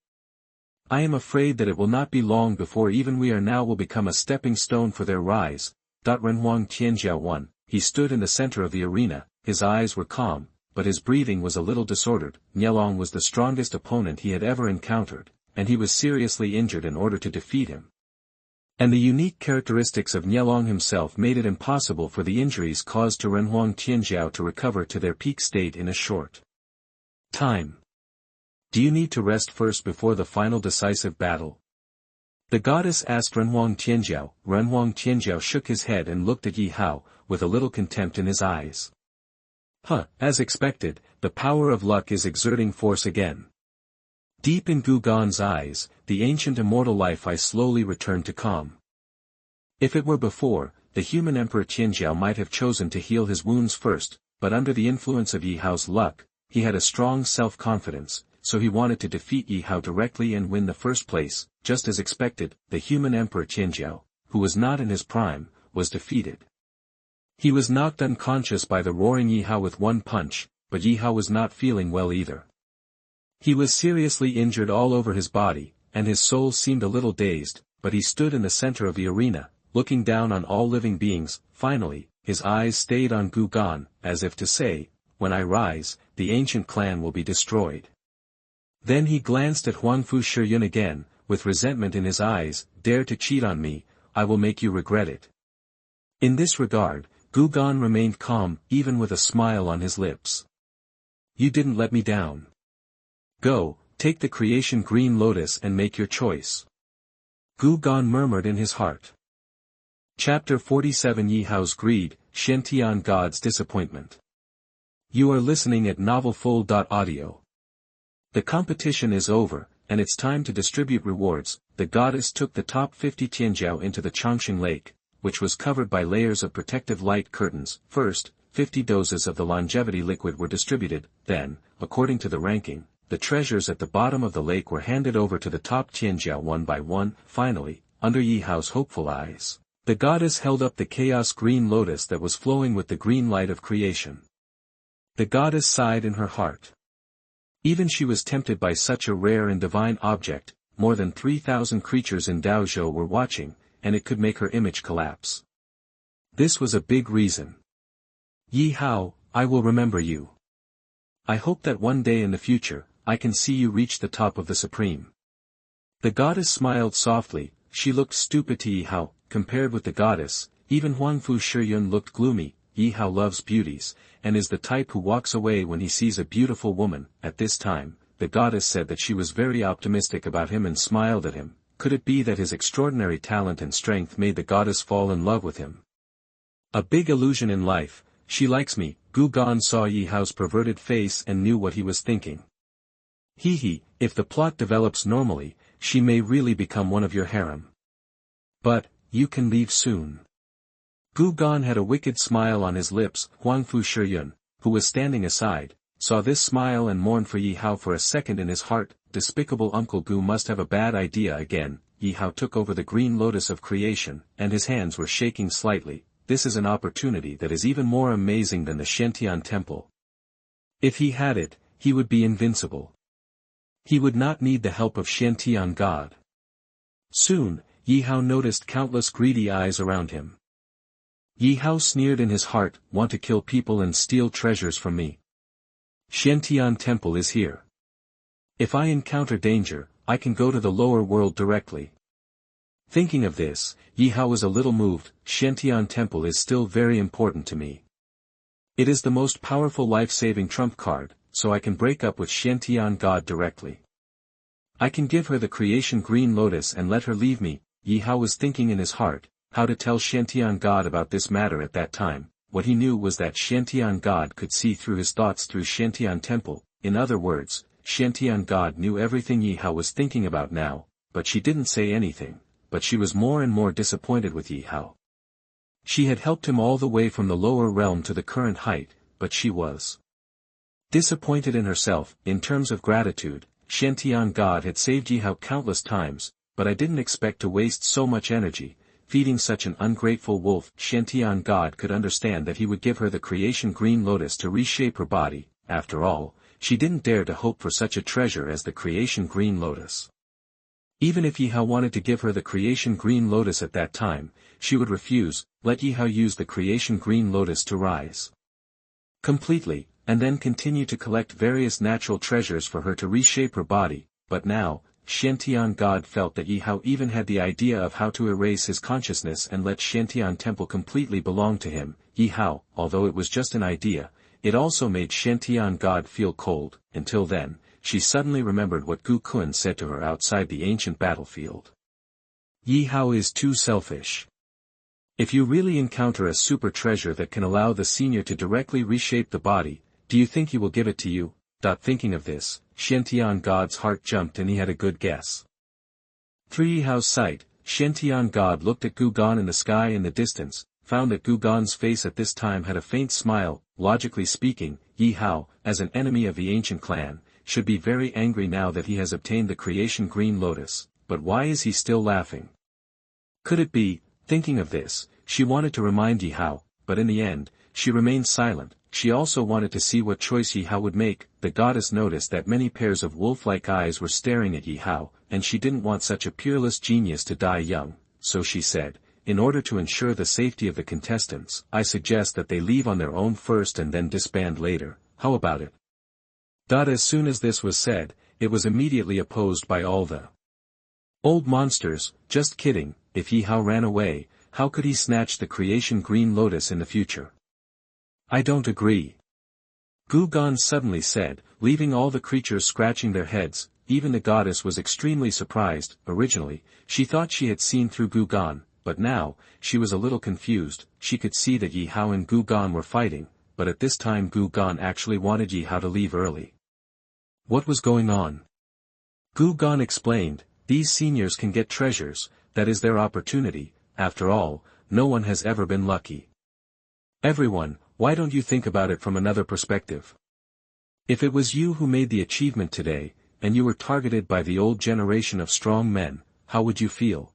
I am afraid that it will not be long before even we are now will become a stepping stone for their rise. Renhuang Tianjiao won. He stood in the center of the arena, his eyes were calm, but his breathing was a little disordered. Nielong was the strongest opponent he had ever encountered, and he was seriously injured in order to defeat him. And the unique characteristics of Nielong himself made it impossible for the injuries caused to Renhuang Tianjiao to recover to their peak state in a short time. Do you need to rest first before the final decisive battle? The goddess asked Renhuang Tianjiao. Renhuang Tianjiao shook his head and looked at Ye Hao, with a little contempt in his eyes. As expected, the power of luck is exerting force again. Deep in Gu Gan's eyes, the ancient immortal life I slowly returned to calm. If it were before, the human Emperor Tianjiao might have chosen to heal his wounds first, but under the influence of Ye Hao's luck, he had a strong self-confidence, so he wanted to defeat Ye Hao directly and win the first place. Just as expected, the human Emperor Tianjiao, who was not in his prime, was defeated. He was knocked unconscious by the roaring Ye Hao with one punch, but Ye Hao was not feeling well either. He was seriously injured all over his body, and his soul seemed a little dazed, but he stood in the center of the arena, looking down on all living beings. Finally, his eyes stayed on Gu Gan, as if to say, "When I rise, the ancient clan will be destroyed." Then he glanced at Huangfu Shiyun again, with resentment in his eyes. "Dare to cheat on me, I will make you regret it." In this regard, Gu Gan remained calm, even with a smile on his lips. "You didn't let me down. Go, take the creation Green Lotus and make your choice." Gu Gan murmured in his heart. Chapter 47 Ye Hao's Greed, Xuantian God's Disappointment. You are listening at novelfull.audio. The competition is over, and it's time to distribute rewards. The goddess took the top 50 Tianjiao into the Changxing Lake, which was covered by layers of protective light curtains. First, 50 doses of the longevity liquid were distributed, then, according to the ranking, the treasures at the bottom of the lake were handed over to the top Tianjiao one by one. Finally, under Ye Hao's hopeful eyes, the goddess held up the Chaos Green Lotus that was flowing with the green light of creation. The goddess sighed in her heart. Even she was tempted by such a rare and divine object. More than 3,000 creatures in Daozhou were watching, and it could make her image collapse. This was a big reason. "Ye Hao, I will remember you. I hope that one day in the future, I can see you reach the top of the Supreme." The goddess smiled softly. She looked stupid to Ye Hao. Compared with the goddess, even Huangfu Shiyun looked gloomy. Ye Hao loves beauties, and is the type who walks away when he sees a beautiful woman. At this time, the goddess said that she was very optimistic about him and smiled at him. Could it be that his extraordinary talent and strength made the goddess fall in love with him? A big illusion in life. "She likes me." Gu Gan saw Ye Hao's perverted face and knew what he was thinking. If the plot develops normally, she may really become one of your harem. But, you can leave soon. Gu Kun had a wicked smile on his lips. Huangfu Shiyun, who was standing aside, saw this smile and mourned for Ye Hao for a second in his heart. Despicable Uncle Gu must have a bad idea again. Ye Hao took over the green lotus of creation, and his hands were shaking slightly. This is an opportunity that is even more amazing than the Xuantian temple. If he had it, he would be invincible. He would not need the help of Xuantian God. Soon, Ye Hao noticed countless greedy eyes around him. Ye Hao sneered in his heart, want to kill people and steal treasures from me. Xuantian temple is here. If I encounter danger, I can go to the lower world directly. Thinking of this, Ye Hao was a little moved. Xuantian temple is still very important to me. It is the most powerful life-saving trump card, so I can break up with Xuantian God directly. I can give her the creation green lotus and let her leave me. Ye Hao was thinking in his heart, how to tell Xuantian God about this matter at that time. What he knew was that Xuantian God could see through his thoughts through Xuantian temple. In other words, Xuantian God knew everything Ye Hao was thinking about now, but she didn't say anything, but she was more and more disappointed with Ye Hao. She had helped him all the way from the lower realm to the current height, but she was disappointed in herself. In terms of gratitude, Xuantian God had saved Ye Hao countless times, but I didn't expect to waste so much energy, feeding such an ungrateful wolf. Xuantian God could understand that he would give her the creation green lotus to reshape her body. After all, she didn't dare to hope for such a treasure as the creation green lotus. Even if Ye Hao wanted to give her the creation green lotus at that time, she would refuse. Let Ye Hao use the creation green lotus to rise completely, and then continue to collect various natural treasures for her to reshape her body. But now, Xuantian God felt that Ye Hao even had the idea of how to erase his consciousness and let Xuantian temple completely belong to him. Ye Hao, although it was just an idea, it also made Xuantian God feel cold. Until then, she suddenly remembered what Gu Kun said to her outside the ancient battlefield. Ye Hao is too selfish. If you really encounter a super treasure that can allow the senior to directly reshape the body, do you think he will give it to you? Thinking of this, Xuantian God's heart jumped and he had a good guess. Through Ye Hao's sight, Xuantian God looked at Gu Kun in the sky in the distance, found that Gu Kun's face at this time had a faint smile. Logically speaking, Ye Hao, as an enemy of the ancient clan, should be very angry now that he has obtained the creation green lotus, but why is he still laughing? Could it be? Thinking of this, she wanted to remind Ye Hao, but in the end, she remained silent. She also wanted to see what choice Ye Hao would make. The goddess noticed that many pairs of wolf-like eyes were staring at Ye Hao, and she didn't want such a peerless genius to die young, so she said, in order to ensure the safety of the contestants, I suggest that they leave on their own first and then disband later. How about it? As soon as this was said, it was immediately opposed by all the old monsters. Just kidding. If Ye Hao ran away, how could he snatch the creation green lotus in the future? I don't agree. Gu Kun suddenly said, leaving all the creatures scratching their heads. Even the goddess was extremely surprised. Originally, she thought she had seen through Gu Kun, but now, she was a little confused. She could see that Ye Hao and Gu Kun were fighting, but at this time Gu Kun actually wanted Ye Hao to leave early. What was going on? Gu Kun explained, these seniors can get treasures, that is their opportunity. After all, no one has ever been lucky. Everyone, why don't you think about it from another perspective? If it was you who made the achievement today, and you were targeted by the old generation of strong men, how would you feel?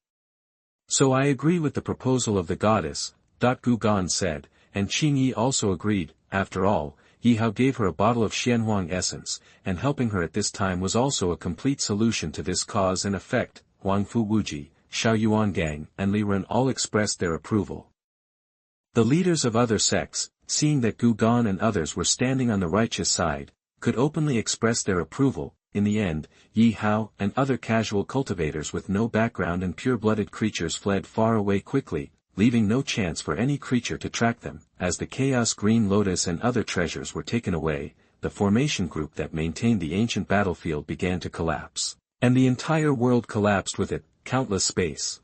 So I agree with the proposal of the goddess, Gu Kun said, and Qing Yi also agreed. After all, Ye Hao gave her a bottle of Xianhuang essence, and helping her at this time was also a complete solution to this cause and effect. Huangfu Wuji, Xiaoyuan Gang, and Li Ren all expressed their approval. The leaders of other sects, seeing that Gu Kun and others were standing on the righteous side, could openly express their approval. In the end, Ye Hao and other casual cultivators with no background and pure-blooded creatures fled far away quickly, leaving no chance for any creature to track them. As the Chaos Green Lotus and other treasures were taken away, the formation group that maintained the ancient battlefield began to collapse, and the entire world collapsed with it. Countless space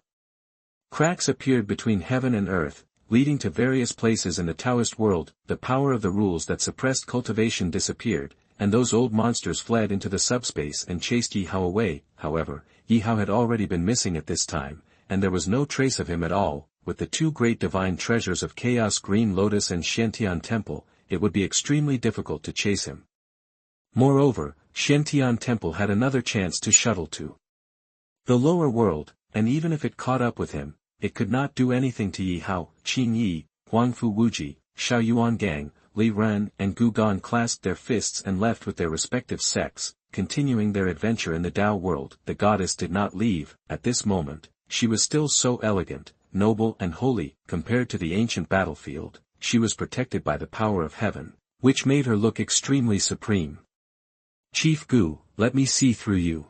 cracks appeared between heaven and earth, leading to various places in the Taoist world. The power of the rules that suppressed cultivation disappeared, and those old monsters fled into the subspace and chased Ye Hao away. However, Ye Hao had already been missing at this time, and there was no trace of him at all. with the two great divine treasures of Chaos Green Lotus and Xuantian Temple, it would be extremely difficult to chase him. Moreover, Xuantian Temple had another chance to shuttle to the lower world, and even if it caught up with him, it could not do anything to Ye Hao. Qing Yi, Huangfu Wuji, Shaoyuan Gang, Li Ren and Gu Kun clasped their fists and left with their respective sects, continuing their adventure in the Tao world. The goddess did not leave. At this moment, she was still so elegant, noble and holy. Compared to the ancient battlefield, she was protected by the power of heaven, which made her look extremely supreme. Chief Gu, let me see through you.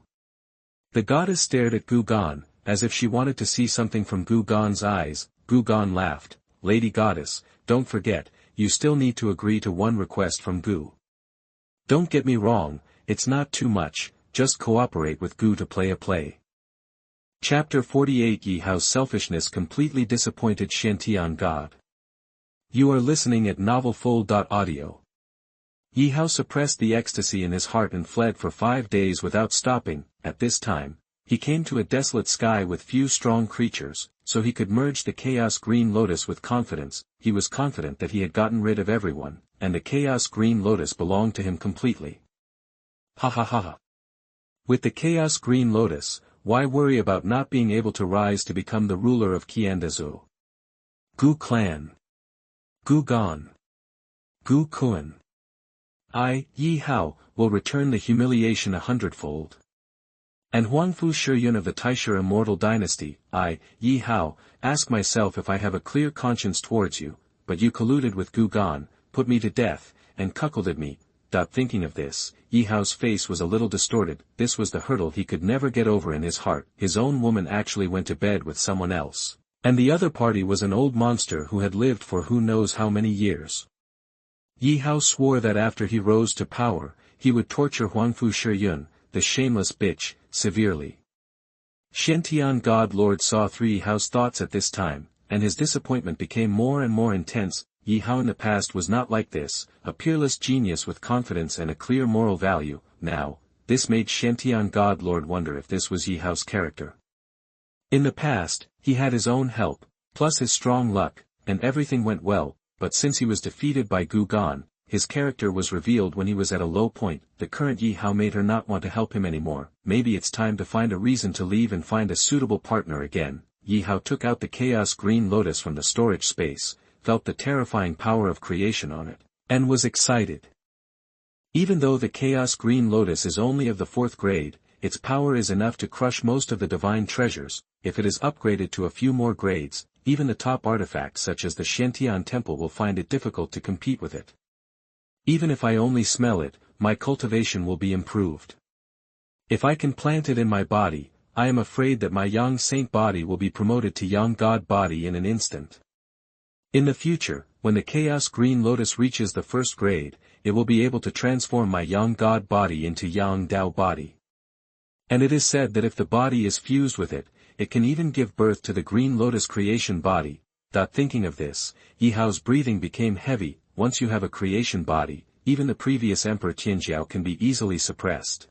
The goddess stared at Gu Kun, as if she wanted to see something from Gu Kun's eyes. Gu Kun laughed. Lady Goddess, don't forget, you still need to agree to one request from Gu. Don't get me wrong, it's not too much, just cooperate with Gu to play a play. Chapter 48 Ye Hao's selfishness completely disappointed Xuantian God. You are listening at novelfull.audio. Ye Hao suppressed the ecstasy in his heart and fled for 5 days without stopping. At this time, he came to a desolate sky with few strong creatures, so he could merge the Chaos Green Lotus with confidence. He was confident that he had gotten rid of everyone, and the Chaos Green Lotus belonged to him completely. Ha ha ha ha. With the Chaos Green Lotus, why worry about not being able to rise to become the ruler of Qiandazu? Gu Clan. Gu Kun. Gu Kun. Ye Hao, will return the humiliation 100-fold. And Huangfu Shiyun of the Taisha immortal dynasty, Ye Hao, ask myself if I have a clear conscience towards you, but you colluded with Gu Kun, put me to death, and cuckolded me. Thinking of this, Ye Hao's face was a little distorted. This was the hurdle he could never get over in his heart. His own woman actually went to bed with someone else, and the other party was an old monster who had lived for who knows how many years. Ye Hao swore that after he rose to power, he would torture Huangfu Shiyun, the shameless bitch, severely. Xuantian God Lord saw through Ye Hao's thoughts at this time, and his disappointment became more and more intense. Ye Hao in the past was not like this, a peerless genius with confidence and a clear moral value. Now, this made Xuantian God Lord wonder if this was Ye Hao's character. In the past, he had his own help, plus his strong luck, and everything went well, but since he was defeated by Gu Kun, his character was revealed when he was at a low point. The current Ye Hao made her not want to help him anymore. Maybe it's time to find a reason to leave and find a suitable partner again. Ye Hao took out the Chaos Green Lotus from the storage space, felt the terrifying power of creation on it, and was excited. Even though the Chaos Green Lotus is only of the 4th grade, its power is enough to crush most of the divine treasures. If it is upgraded to a few more grades, even the top artifacts such as the Xuantian Temple will find it difficult to compete with it. Even if I only smell it, my cultivation will be improved. If I can plant it in my body, I am afraid that my young saint body will be promoted to young god body in an instant. In the future, when the Chaos Green Lotus reaches the 1st grade, it will be able to transform my young god body into young Tao body. And it is said that if the body is fused with it, it can even give birth to the Green Lotus creation body. Thinking of this, Ye Hao's breathing became heavy. Once you have a creation body, even the previous Emperor Tianjiao can be easily suppressed.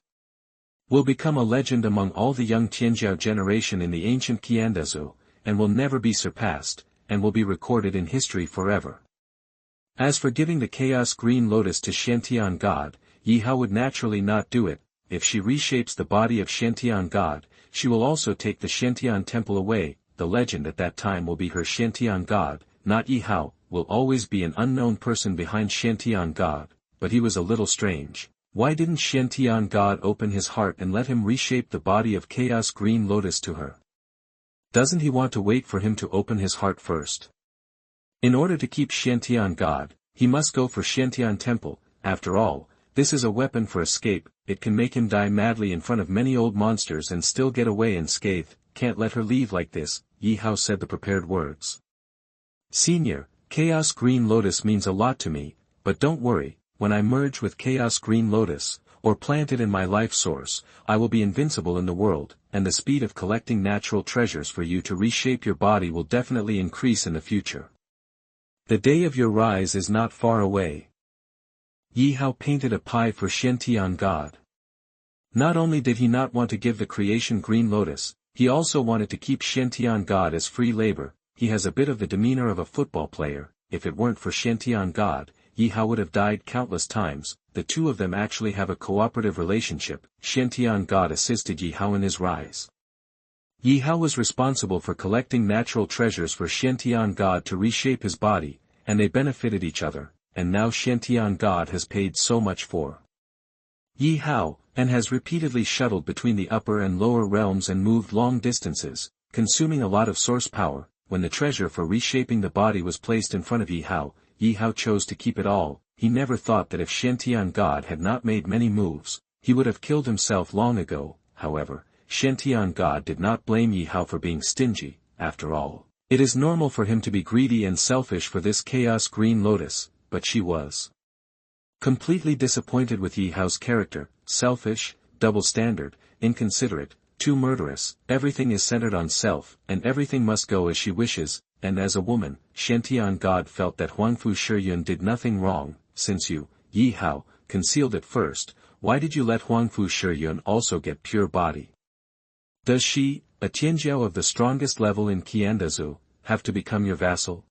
Will become a legend among all the young Tianjiao generation in the ancient Qiandazu, and will never be surpassed, and will be recorded in history forever. As for giving the Chaos Green Lotus to Xuantian God, Ye Hao would naturally not do it. If she reshapes the body of Xuantian God, she will also take the Xuantian Temple away. The legend at that time will be her Xuantian God, not Ye Hao, will always be an unknown person behind Xuantian God. But he was a little strange. Why didn't Xuantian God open his heart and let him reshape the body of Chaos Green Lotus to her? Doesn't he want to wait for him to open his heart first? In order to keep Xuantian God, he must go for Xuantian Temple. After all, this is a weapon for escape. It can make him die madly in front of many old monsters and still get away unscathed. Can't let her leave like this. Ye Hao said the prepared words. Senior, Chaos Green Lotus means a lot to me, but don't worry, when I merge with Chaos Green Lotus, or plant it in my life source, I will be invincible in the world, and the speed of collecting natural treasures for you to reshape your body will definitely increase in the future. The day of your rise is not far away. Ye Hao painted a pie for Xuantian God. Not only did he not want to give the creation Green Lotus, he also wanted to keep Xuantian God as free labor. he has a bit of the demeanor of a football player. If it weren't for Xuantian God, Ye Hao would have died countless times. The two of them actually have a cooperative relationship. Xuantian God assisted Ye Hao in his rise. Ye Hao was responsible for collecting natural treasures for Xuantian God to reshape his body, and they benefited each other, and now Xuantian God has paid so much for Ye Hao, and has repeatedly shuttled between the upper and lower realms and moved long distances, consuming a lot of source power. When the treasure for reshaping the body was placed in front of Ye Hao chose to keep it all. He never thought that if Xuantian God had not made many moves, he would have killed himself long ago. However, Xuantian God did not blame Ye Hao for being stingy. After all, it is normal for him to be greedy and selfish for this Chaos Green Lotus, but she was completely disappointed with Ye Hao's character, selfish, double-standard, inconsiderate, too murderous. Everything is centered on self, and everything must go as she wishes, and as a woman, Xuantian God felt that Huangfu Shiyun did nothing wrong. Since you, Ye Hao, concealed it first, why did you let Huangfu Shiyun also get pure body? Does she, a Tianjiao of the strongest level in Qiandazu, have to become your vassal?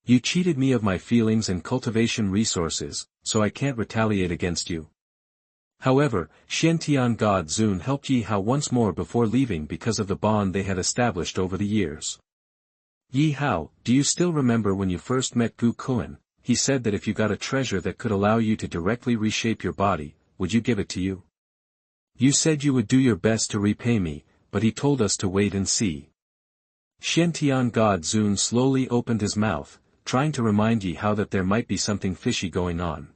You cheated me of my feelings and cultivation resources, so I can't retaliate against you. However, Xuantian God Zun helped Ye Hao once more before leaving because of the bond they had established over the years. Ye Hao, do you still remember when you first met Gu Kun? He said that if you got a treasure that could allow you to directly reshape your body, would you give it to you? You said you would do your best to repay me, but he told us to wait and see. Xuantian God Zun slowly opened his mouth, trying to remind Ye Hao that there might be something fishy going on.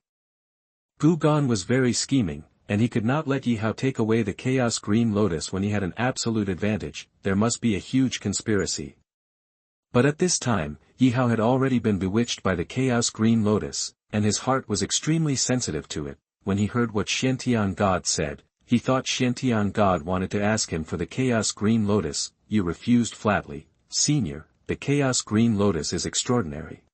Gu Kun was very scheming, and he could not let Ye Hao take away the Chaos Green Lotus when he had an absolute advantage. There must be a huge conspiracy. But at this time, Ye Hao had already been bewitched by the Chaos Green Lotus, and his heart was extremely sensitive to it. When he heard what Xuantian God said, he thought Xuantian God wanted to ask him for the Chaos Green Lotus. You refused flatly. Senior, the Chaos Green Lotus is extraordinary.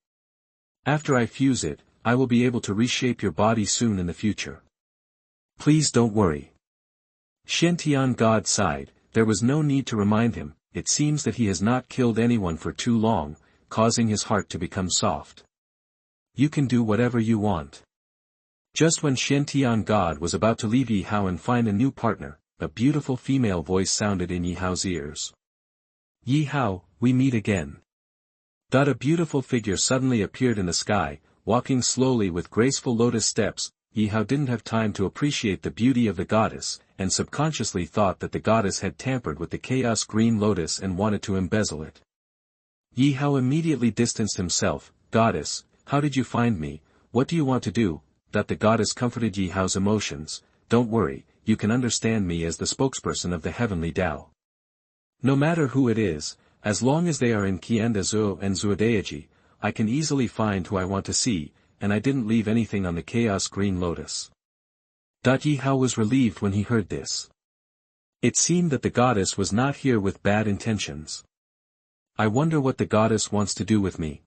After I fuse it, I will be able to reshape your body soon in the future. Please don't worry. Xuantian God sighed. There was no need to remind him. It seems that he has not killed anyone for too long, causing his heart to become soft. You can do whatever you want. Just when Xuantian God was about to leave Ye Hao and find a new partner, a beautiful female voice sounded in Ye Hao's ears. Ye Hao, we meet again. A beautiful figure suddenly appeared in the sky, walking slowly with graceful lotus steps. Ye Hao didn't have time to appreciate the beauty of the goddess, and subconsciously thought that the goddess had tampered with the Chaos Green Lotus and wanted to embezzle it. Ye Hao immediately distanced himself. Goddess, how did you find me? What do you want to do? The goddess comforted Ye Hao's emotions. Don't worry, you can understand me as the spokesperson of the heavenly Tao. No matter who it is, as long as they are in Qiandazu and Zuodaiji, I can easily find who I want to see, and I didn't leave anything on the Chaos Green Lotus. Ye Hao was relieved when he heard this. It seemed that the goddess was not here with bad intentions. I wonder what the goddess wants to do with me.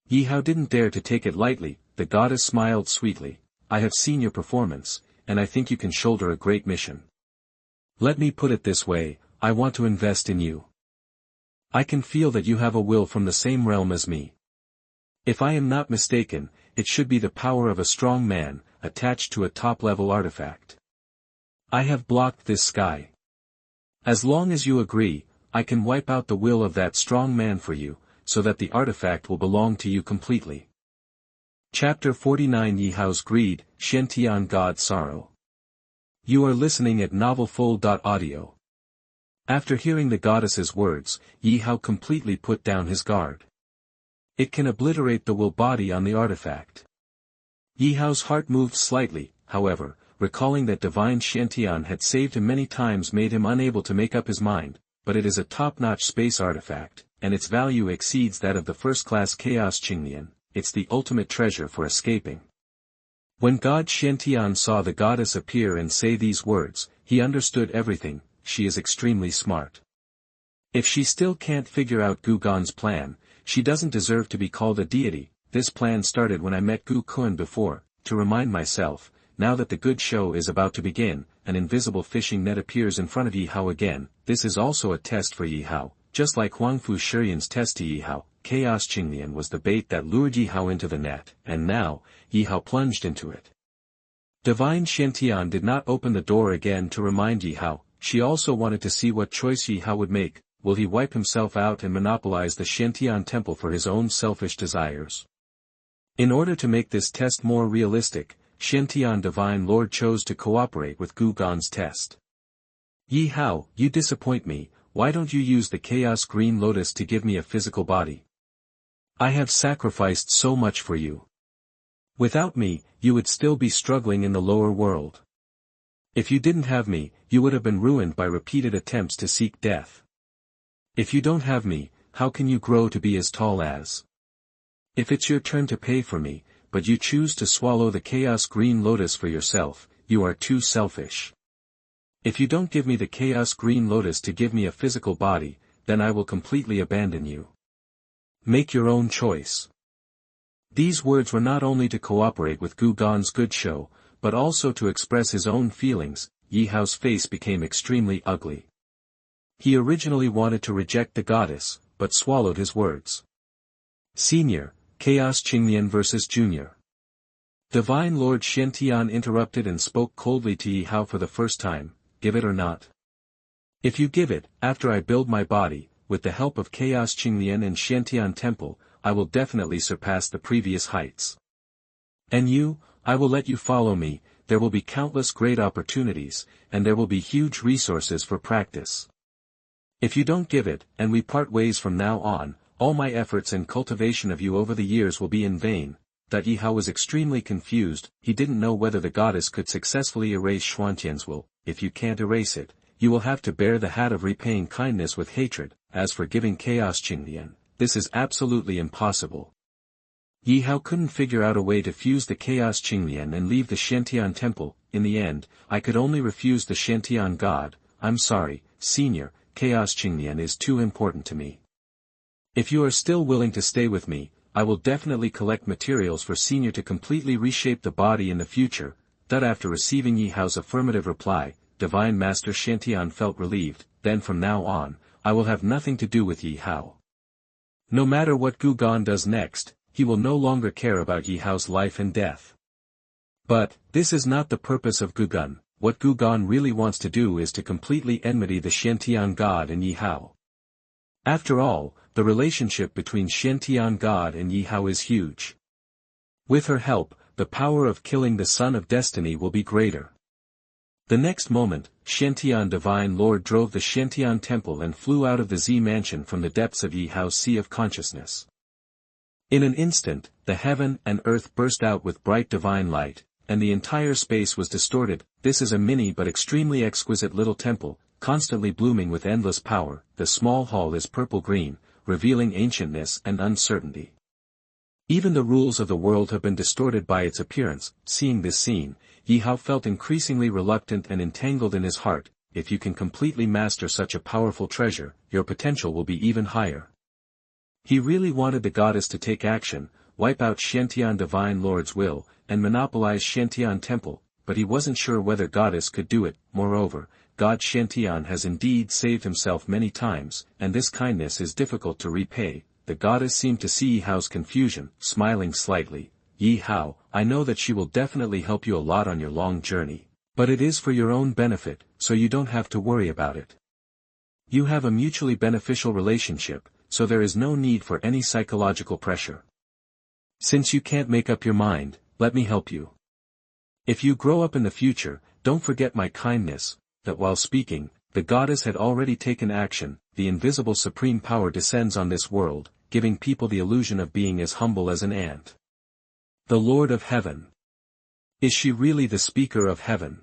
Ye Hao didn't dare to take it lightly. The goddess smiled sweetly. I have seen your performance, and I think you can shoulder a great mission. Let me put it this way, I want to invest in you. I can feel that you have a will from the same realm as me. If I am not mistaken, it should be the power of a strong man, attached to a top-level artifact. I have blocked this sky. As long as you agree, I can wipe out the will of that strong man for you, so that the artifact will belong to you completely. Chapter 49 Ye Hao's Greed, Xuantian God's Sorrow. You are listening at novelfull.audio. After hearing the goddess's words, Ye Hao completely put down his guard. It can obliterate the will body on the artifact. Ye Hao's heart moved slightly, however, recalling that divine Xuantian had saved him many times made him unable to make up his mind, but it is a top-notch space artifact, and its value exceeds that of the first-class Chaos Qinglian. It's the ultimate treasure for escaping. When God Xuantian saw the goddess appear and say these words, he understood everything. She is extremely smart. If she still can't figure out Gu Kun's plan, she doesn't deserve to be called a deity. This plan started when I met Gu Kun before, to remind myself. Now that the good show is about to begin, an invisible fishing net appears in front of Ye Hao again. This is also a test for Ye Hao. just like Huangfu Shiyan's test to Ye Hao, Chaos Qinglian was the bait that lured Ye Hao into the net, and now, Ye Hao plunged into it. Divine Xuantian did not open the door again to remind Ye Hao, she also wanted to see what choice Ye Hao would make. Will he wipe himself out and monopolize the Xuantian temple for his own selfish desires? In order to make this test more realistic, Xuantian Divine Lord chose to cooperate with Gu Kun's test. Ye Hao, you disappoint me. Why don't you use the Chaos Green Lotus to give me a physical body? I have sacrificed so much for you. Without me, you would still be struggling in the lower world. If you didn't have me, you would have been ruined by repeated attempts to seek death. If you don't have me, how can you grow to be as tall as? If it's your turn to pay for me, but you choose to swallow the Chaos Green Lotus for yourself, you are too selfish. If you don't give me the Chaos Green Lotus to give me a physical body, then I will completely abandon you. Make your own choice. These words were not only to cooperate with Gu Kun's good show, but also to express his own feelings. Ye Hao's face became extremely ugly. He originally wanted to reject the goddess, but swallowed his words. Senior, Chaos Qinglian vs. Junior. Divine Lord Xuantian interrupted and spoke coldly to Ye Hao for the first time. Give it or not? If you give it, after I build my body, with the help of Chaos Qinglian and Xuantian Temple, I will definitely surpass the previous heights. And you, I will let you follow me. There will be countless great opportunities, and there will be huge resources for practice. If you don't give it, and we part ways from now on, all my efforts and cultivation of you over the years will be in vain. That Ye Hao was extremely confused. He didn't know whether the goddess could successfully erase Xuantian's will. If you can't erase it, you will have to bear the hat of repaying kindness with hatred. As for giving Chaos Qinglian, this is absolutely impossible. Ye Hao couldn't figure out a way to fuse the Chaos Qinglian and leave the Xuantian temple. In the end, I could only refuse the Xuantian God. I'm sorry, Senior, Chaos Qinglian is too important to me. If you are still willing to stay with me, I will definitely collect materials for Senior to completely reshape the body in the future. That after receiving Ye Hao's affirmative reply, Divine Master Xuantian felt relieved. Then from now on, I will have nothing to do with Ye Hao. No matter what Gu Kun does next, he will no longer care about Ye Hao's life and death. But, this is not the purpose of Gu Kun. What Gu Kun really wants to do is to completely enmity the Xuantian God and Ye Hao. After all, the relationship between Xuantian God and Ye Hao is huge. With her help, the power of killing the Son of Destiny will be greater. The next moment, Xuantian Divine Lord drove the Xuantian Temple and flew out of the Z Mansion from the depths of Ye Hao's Sea of Consciousness. In an instant, the heaven and earth burst out with bright divine light, and the entire space was distorted. This is a mini but extremely exquisite little temple, constantly blooming with endless power. The small hall is purple-green, revealing ancientness and uncertainty. Even the rules of the world have been distorted by its appearance. Seeing this scene, Ye Hao felt increasingly reluctant and entangled in his heart. If you can completely master such a powerful treasure, your potential will be even higher. He really wanted the goddess to take action, wipe out Xuantian Divine Lord's will, and monopolize Xuantian Temple, but he wasn't sure whether goddess could do it. Moreover, God Xuantian has indeed saved himself many times, and this kindness is difficult to repay. The goddess seemed to see Ye Hao's confusion, smiling slightly. Ye Hao, I know that she will definitely help you a lot on your long journey, but it is for your own benefit, so you don't have to worry about it. You have a mutually beneficial relationship, so there is no need for any psychological pressure. Since you can't make up your mind, let me help you. If you grow up in the future, don't forget my kindness. That while speaking, the goddess had already taken action. The invisible supreme power descends on this world, giving people the illusion of being as humble as an ant. The Lord of Heaven. Is she really the speaker of heaven?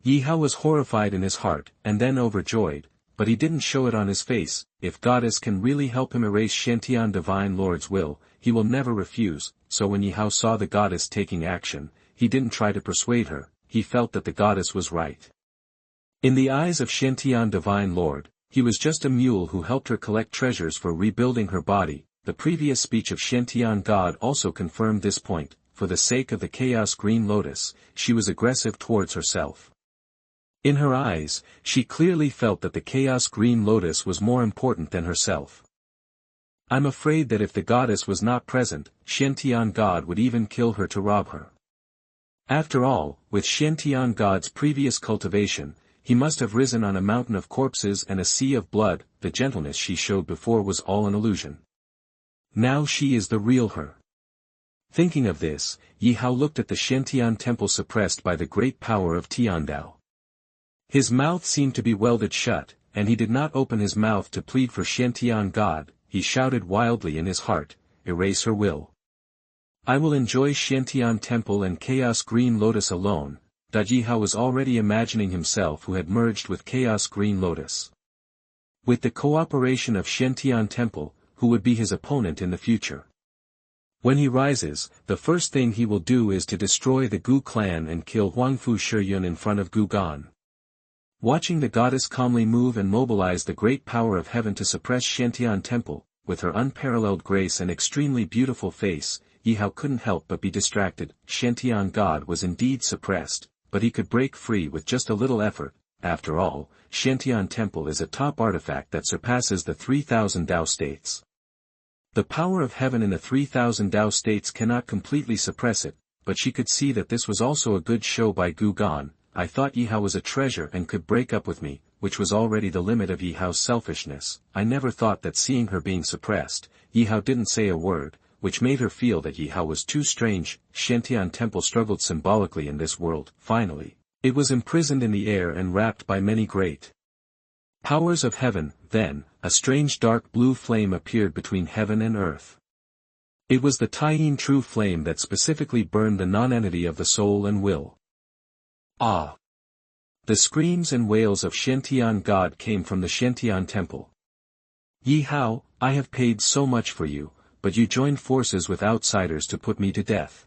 Ye Hao was horrified in his heart, and then overjoyed, but he didn't show it on his face. If goddess can really help him erase Xuantian Divine Lord's will, he will never refuse. So when Ye Hao saw the goddess taking action, he didn't try to persuade her. He felt that the goddess was right. In the eyes of Xuantian Divine Lord, he was just a mule who helped her collect treasures for rebuilding her body. The previous speech of Xuantian God also confirmed this point. For the sake of the Chaos Green Lotus, she was aggressive towards herself. In her eyes, she clearly felt that the Chaos Green Lotus was more important than herself. I'm afraid that if the goddess was not present, Xuantian God would even kill her to rob her. After all, with Xuantian God's previous cultivation, he must have risen on a mountain of corpses and a sea of blood. The gentleness she showed before was all an illusion. Now she is the real her. Thinking of this, Ye Hao looked at the Xuantian temple suppressed by the great power of Tiandao. His mouth seemed to be welded shut, and he did not open his mouth to plead for Xuantian God. He shouted wildly in his heart, "Erase her will. I will enjoy Xuantian Temple and Chaos Green Lotus alone." Ye Hao was already imagining himself who had merged with Chaos Green Lotus. With the cooperation of Xuantian Temple, who would be his opponent in the future. When he rises, the first thing he will do is to destroy the Gu clan and kill Huangfu Shiyun in front of Gu Kun. Watching the goddess calmly move and mobilize the great power of heaven to suppress Xuantian Temple, with her unparalleled grace and extremely beautiful face, Ye Hao couldn't help but be distracted. Xuantian God was indeed suppressed, but he could break free with just a little effort. After all, Xuantian Temple is a top artifact that surpasses the 3,000 Tao states. The power of heaven in the 3,000 Tao states cannot completely suppress it, but she could see that this was also a good show by Gu Kun. I thought Ye Hao was a treasure and could break up with me, which was already the limit of Ye Hao's selfishness. I never thought that seeing her being suppressed, Ye Hao didn't say a word, which made her feel that Ye Hao was too strange. Xuantian Temple struggled symbolically in this world. Finally, it was imprisoned in the air and wrapped by many great powers of heaven. Then, a strange dark blue flame appeared between heaven and earth. It was the Taiyin true flame that specifically burned the non-entity of the soul and will. Ah! The screams and wails of Xuantian God came from the Xuantian Temple. Ye Hao, I have paid so much for you, but you joined forces with outsiders to put me to death.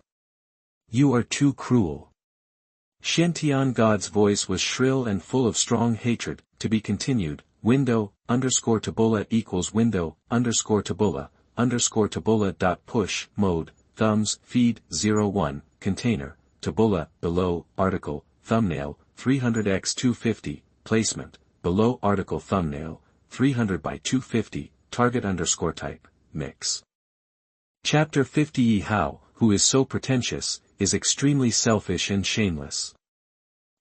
You are too cruel. Xuantian God's voice was shrill and full of strong hatred. To be continued. Window_Taboola equals window_Taboola .push mode thumbs feed 01 container Taboola below article thumbnail 300x250 placement below article thumbnail 300 by 250 target_type mix. Chapter 50 Ye Hao, who is so pretentious, is extremely selfish and shameless.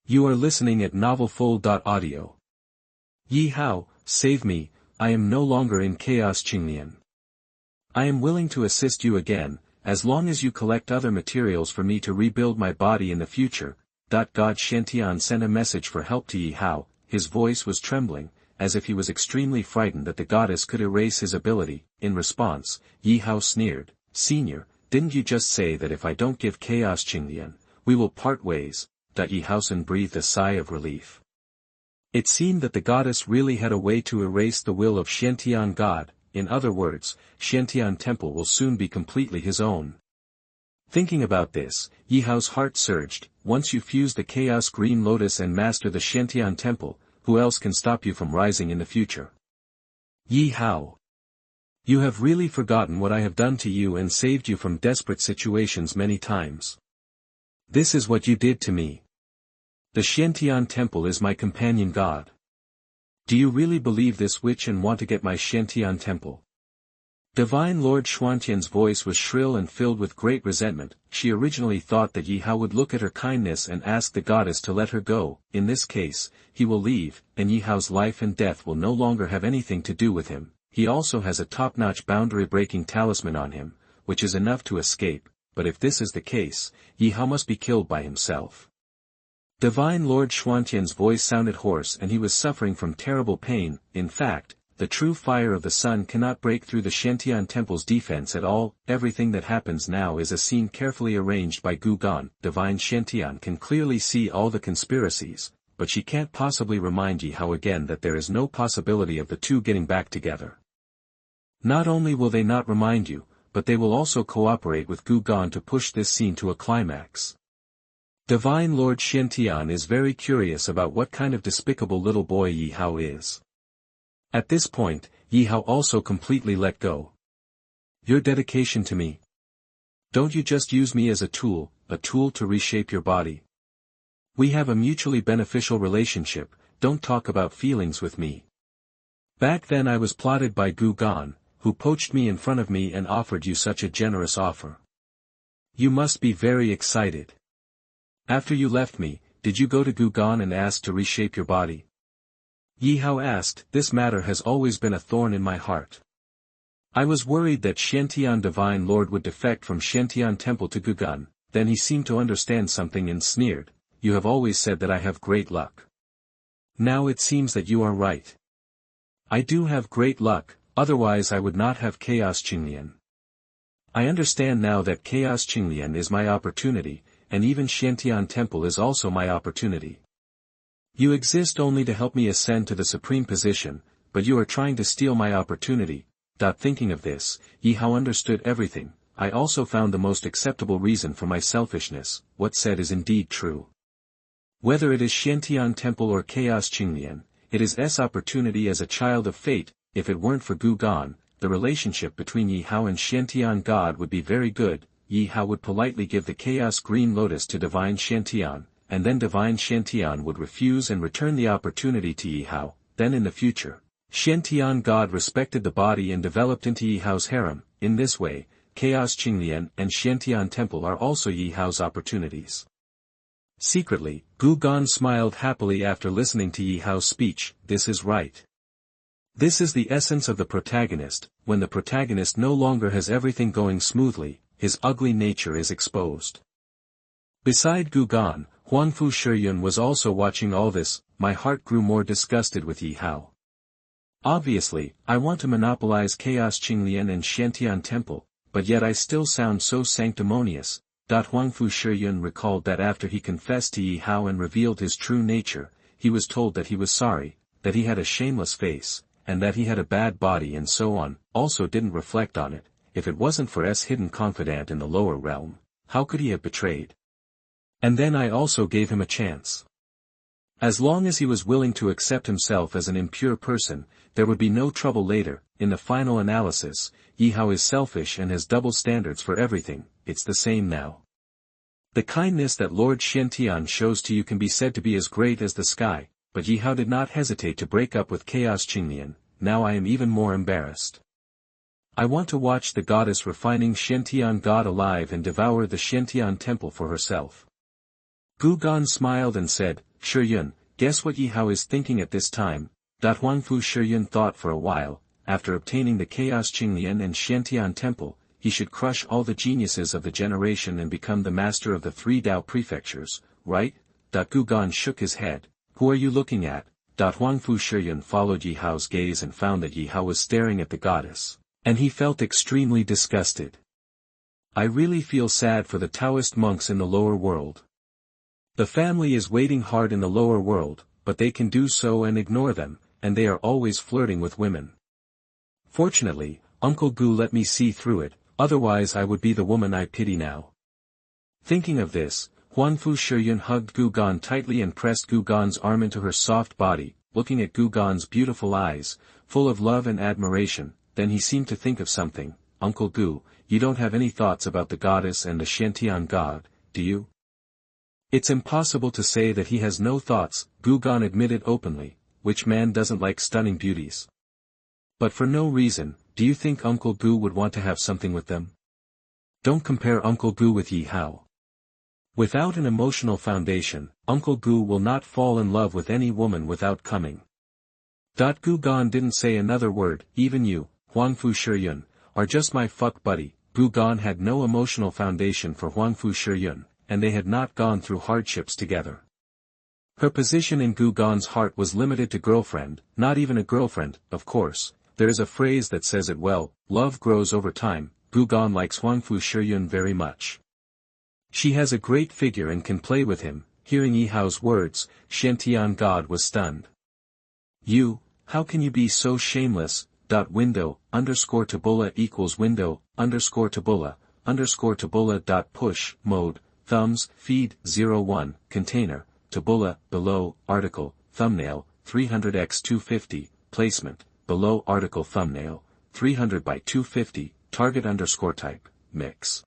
You are listening at novelfull.audio. Ye Hao, save me, I am no longer in Chaos Qinglian. I am willing to assist you again, as long as you collect other materials for me to rebuild my body in the future. God Xuantian sent a message for help to Ye Hao. His voice was trembling, as if he was extremely frightened that the goddess could erase his ability. In response, Ye Hao sneered, "Senior, didn't you just say that if I don't give Chaos Qinglian, we will part ways?" Ye Haosen breathed a sigh of relief. It seemed that the goddess really had a way to erase the will of Xuantian God. In other words, Xuantian Temple will soon be completely his own. Thinking about this, Ye Hao's heart surged. Once you fuse the Chaos Green Lotus and master the Xuantian Temple, who else can stop you from rising in the future? Ye Hao, you have really forgotten what I have done to you and saved you from desperate situations many times. This is what you did to me. The Xuantian Temple is my companion god. Do you really believe this witch and want to get my Xuantian Temple? Divine Lord Xuantian's voice was shrill and filled with great resentment. She originally thought that Ye Hao would look at her kindness and ask the goddess to let her go. In this case, he will leave, and Ye Hao's life and death will no longer have anything to do with him. He also has a top-notch boundary-breaking talisman on him, which is enough to escape, but if this is the case, Ye Hao must be killed by himself. Divine Lord Xuantian's voice sounded hoarse and he was suffering from terrible pain. In fact, the true fire of the sun cannot break through the Xuantian Temple's defense at all. Everything that happens now is a scene carefully arranged by Gu Kun. Divine Xuantian can clearly see all the conspiracies, but she can't possibly remind Ye Hao again that there is no possibility of the two getting back together. Not only will they not remind you, but they will also cooperate with Gu Kun to push this scene to a climax. Divine Lord Xuantian is very curious about what kind of despicable little boy Ye Hao is. At this point, Ye Hao also completely let go. Your dedication to me. Don't you just use me as a tool to reshape your body? We have a mutually beneficial relationship, don't talk about feelings with me. Back then I was plotted by Gu Kun, who poached me in front of me and offered you such a generous offer. You must be very excited. After you left me, did you go to Gu Kun and ask to reshape your body? Ye Hao asked. This matter has always been a thorn in my heart. I was worried that Xuantian Divine Lord would defect from Xuantian Temple to Gu Kun. Then he seemed to understand something and sneered, you have always said that I have great luck. Now it seems that you are right. I do have great luck, otherwise I would not have Chaos Qinglian. I understand now that Chaos Qinglian is my opportunity, and even Xuantian Temple is also my opportunity. You exist only to help me ascend to the supreme position, but you are trying to steal my opportunity. Thinking of this, Ye Hao understood everything. I also found the most acceptable reason for my selfishness. What said is indeed true. Whether it is Xuantian Temple or Chaos Qinglian, it is S opportunity as a child of fate. If it weren't for Gu Kun, the relationship between Ye Hao and Xuantian God would be very good. Ye Hao would politely give the Chaos Green Lotus to Divine Xuantian, and then Divine Xuantian would refuse and return the opportunity to Ye Hao. Then in the future, Xuantian God respected the body and developed into Ye Hao's harem. In this way, Chaos Qinglian and Xuantian Temple are also Ye Hao's opportunities. Secretly, Gu Kun smiled happily after listening to Ye Hao's speech. This is right. This is the essence of the protagonist. When the protagonist no longer has everything going smoothly, his ugly nature is exposed. Beside Gu Kun, Huangfu Shiyun was also watching all this. My heart grew more disgusted with Ye Hao. Obviously, I want to monopolize Chaos Qinglian and Xuantian Temple, but yet I still sound so sanctimonious. Huangfu Shiyun recalled that after he confessed to Ye Hao and revealed his true nature, he was told that he was sorry, that he had a shameless face, and that he had a bad body and so on. Also didn't reflect on it. If it wasn't for S hidden confidant in the lower realm, how could he have betrayed? And then I also gave him a chance. As long as he was willing to accept himself as an impure person, there would be no trouble later. In the final analysis, Ye Hao is selfish and has double standards for everything. It's the same now. The kindness that Lord Xuantian shows to you can be said to be as great as the sky, but Ye Hao did not hesitate to break up with Chaos Qinglian. Now I am even more embarrassed. I want to watch the goddess refining Xuantian God alive and devour the Xuantian Temple for herself. Gu Kun smiled and said, Shiyun, guess what Ye Hao is thinking at this time? Huangfu Shiyun thought for a while. After obtaining the Chaos Qinglian and Xuantian Temple, he should crush all the geniuses of the generation and become the master of the 3 Dao prefectures, right? Gu Kun shook his head. Who are you looking at? Huangfu Shiyun followed Ye Hao's gaze and found that Ye Hao was staring at the goddess, and he felt extremely disgusted. I really feel sad for the Taoist monks in the lower world. The family is waiting hard in the lower world, but they can do so and ignore them, and they are always flirting with women. Fortunately, Uncle Gu let me see through it, otherwise I would be the woman I pity now. Thinking of this, Huangfu Shiyun hugged Gu Kun tightly and pressed Gu Kun's arm into her soft body, looking at Gu Kun's beautiful eyes, full of love and admiration. Then he seemed to think of something. Uncle Gu, you don't have any thoughts about the goddess and the Xuantian God, do you? It's impossible to say that he has no thoughts, Gu Kun admitted openly. Which man doesn't like stunning beauties? But for no reason. Do you think Uncle Gu would want to have something with them? Don't compare Uncle Gu with Ye Hao. Without an emotional foundation, Uncle Gu will not fall in love with any woman without coming. Gu Kun didn't say another word. Even you, Huangfu Shiyun, are just my fuck buddy. Gu Kun had no emotional foundation for Huangfu Shiyun, and they had not gone through hardships together. Her position in Gu Kun's heart was limited to girlfriend, not even a girlfriend. Of course, there is a phrase that says it well, love grows over time. Gu Kun likes Huangfu Shiyun very much. She has a great figure and can play with him. Hearing Ye Hao's words, Xuantian God was stunned. You, how can you be so shameless? Window, _ tabula equals window, _ tabula, push, mode, thumbs, feed, 01, container, tabula, below, article, thumbnail, 300x250, placement, below article thumbnail, 300 by 250, target _ type, mix.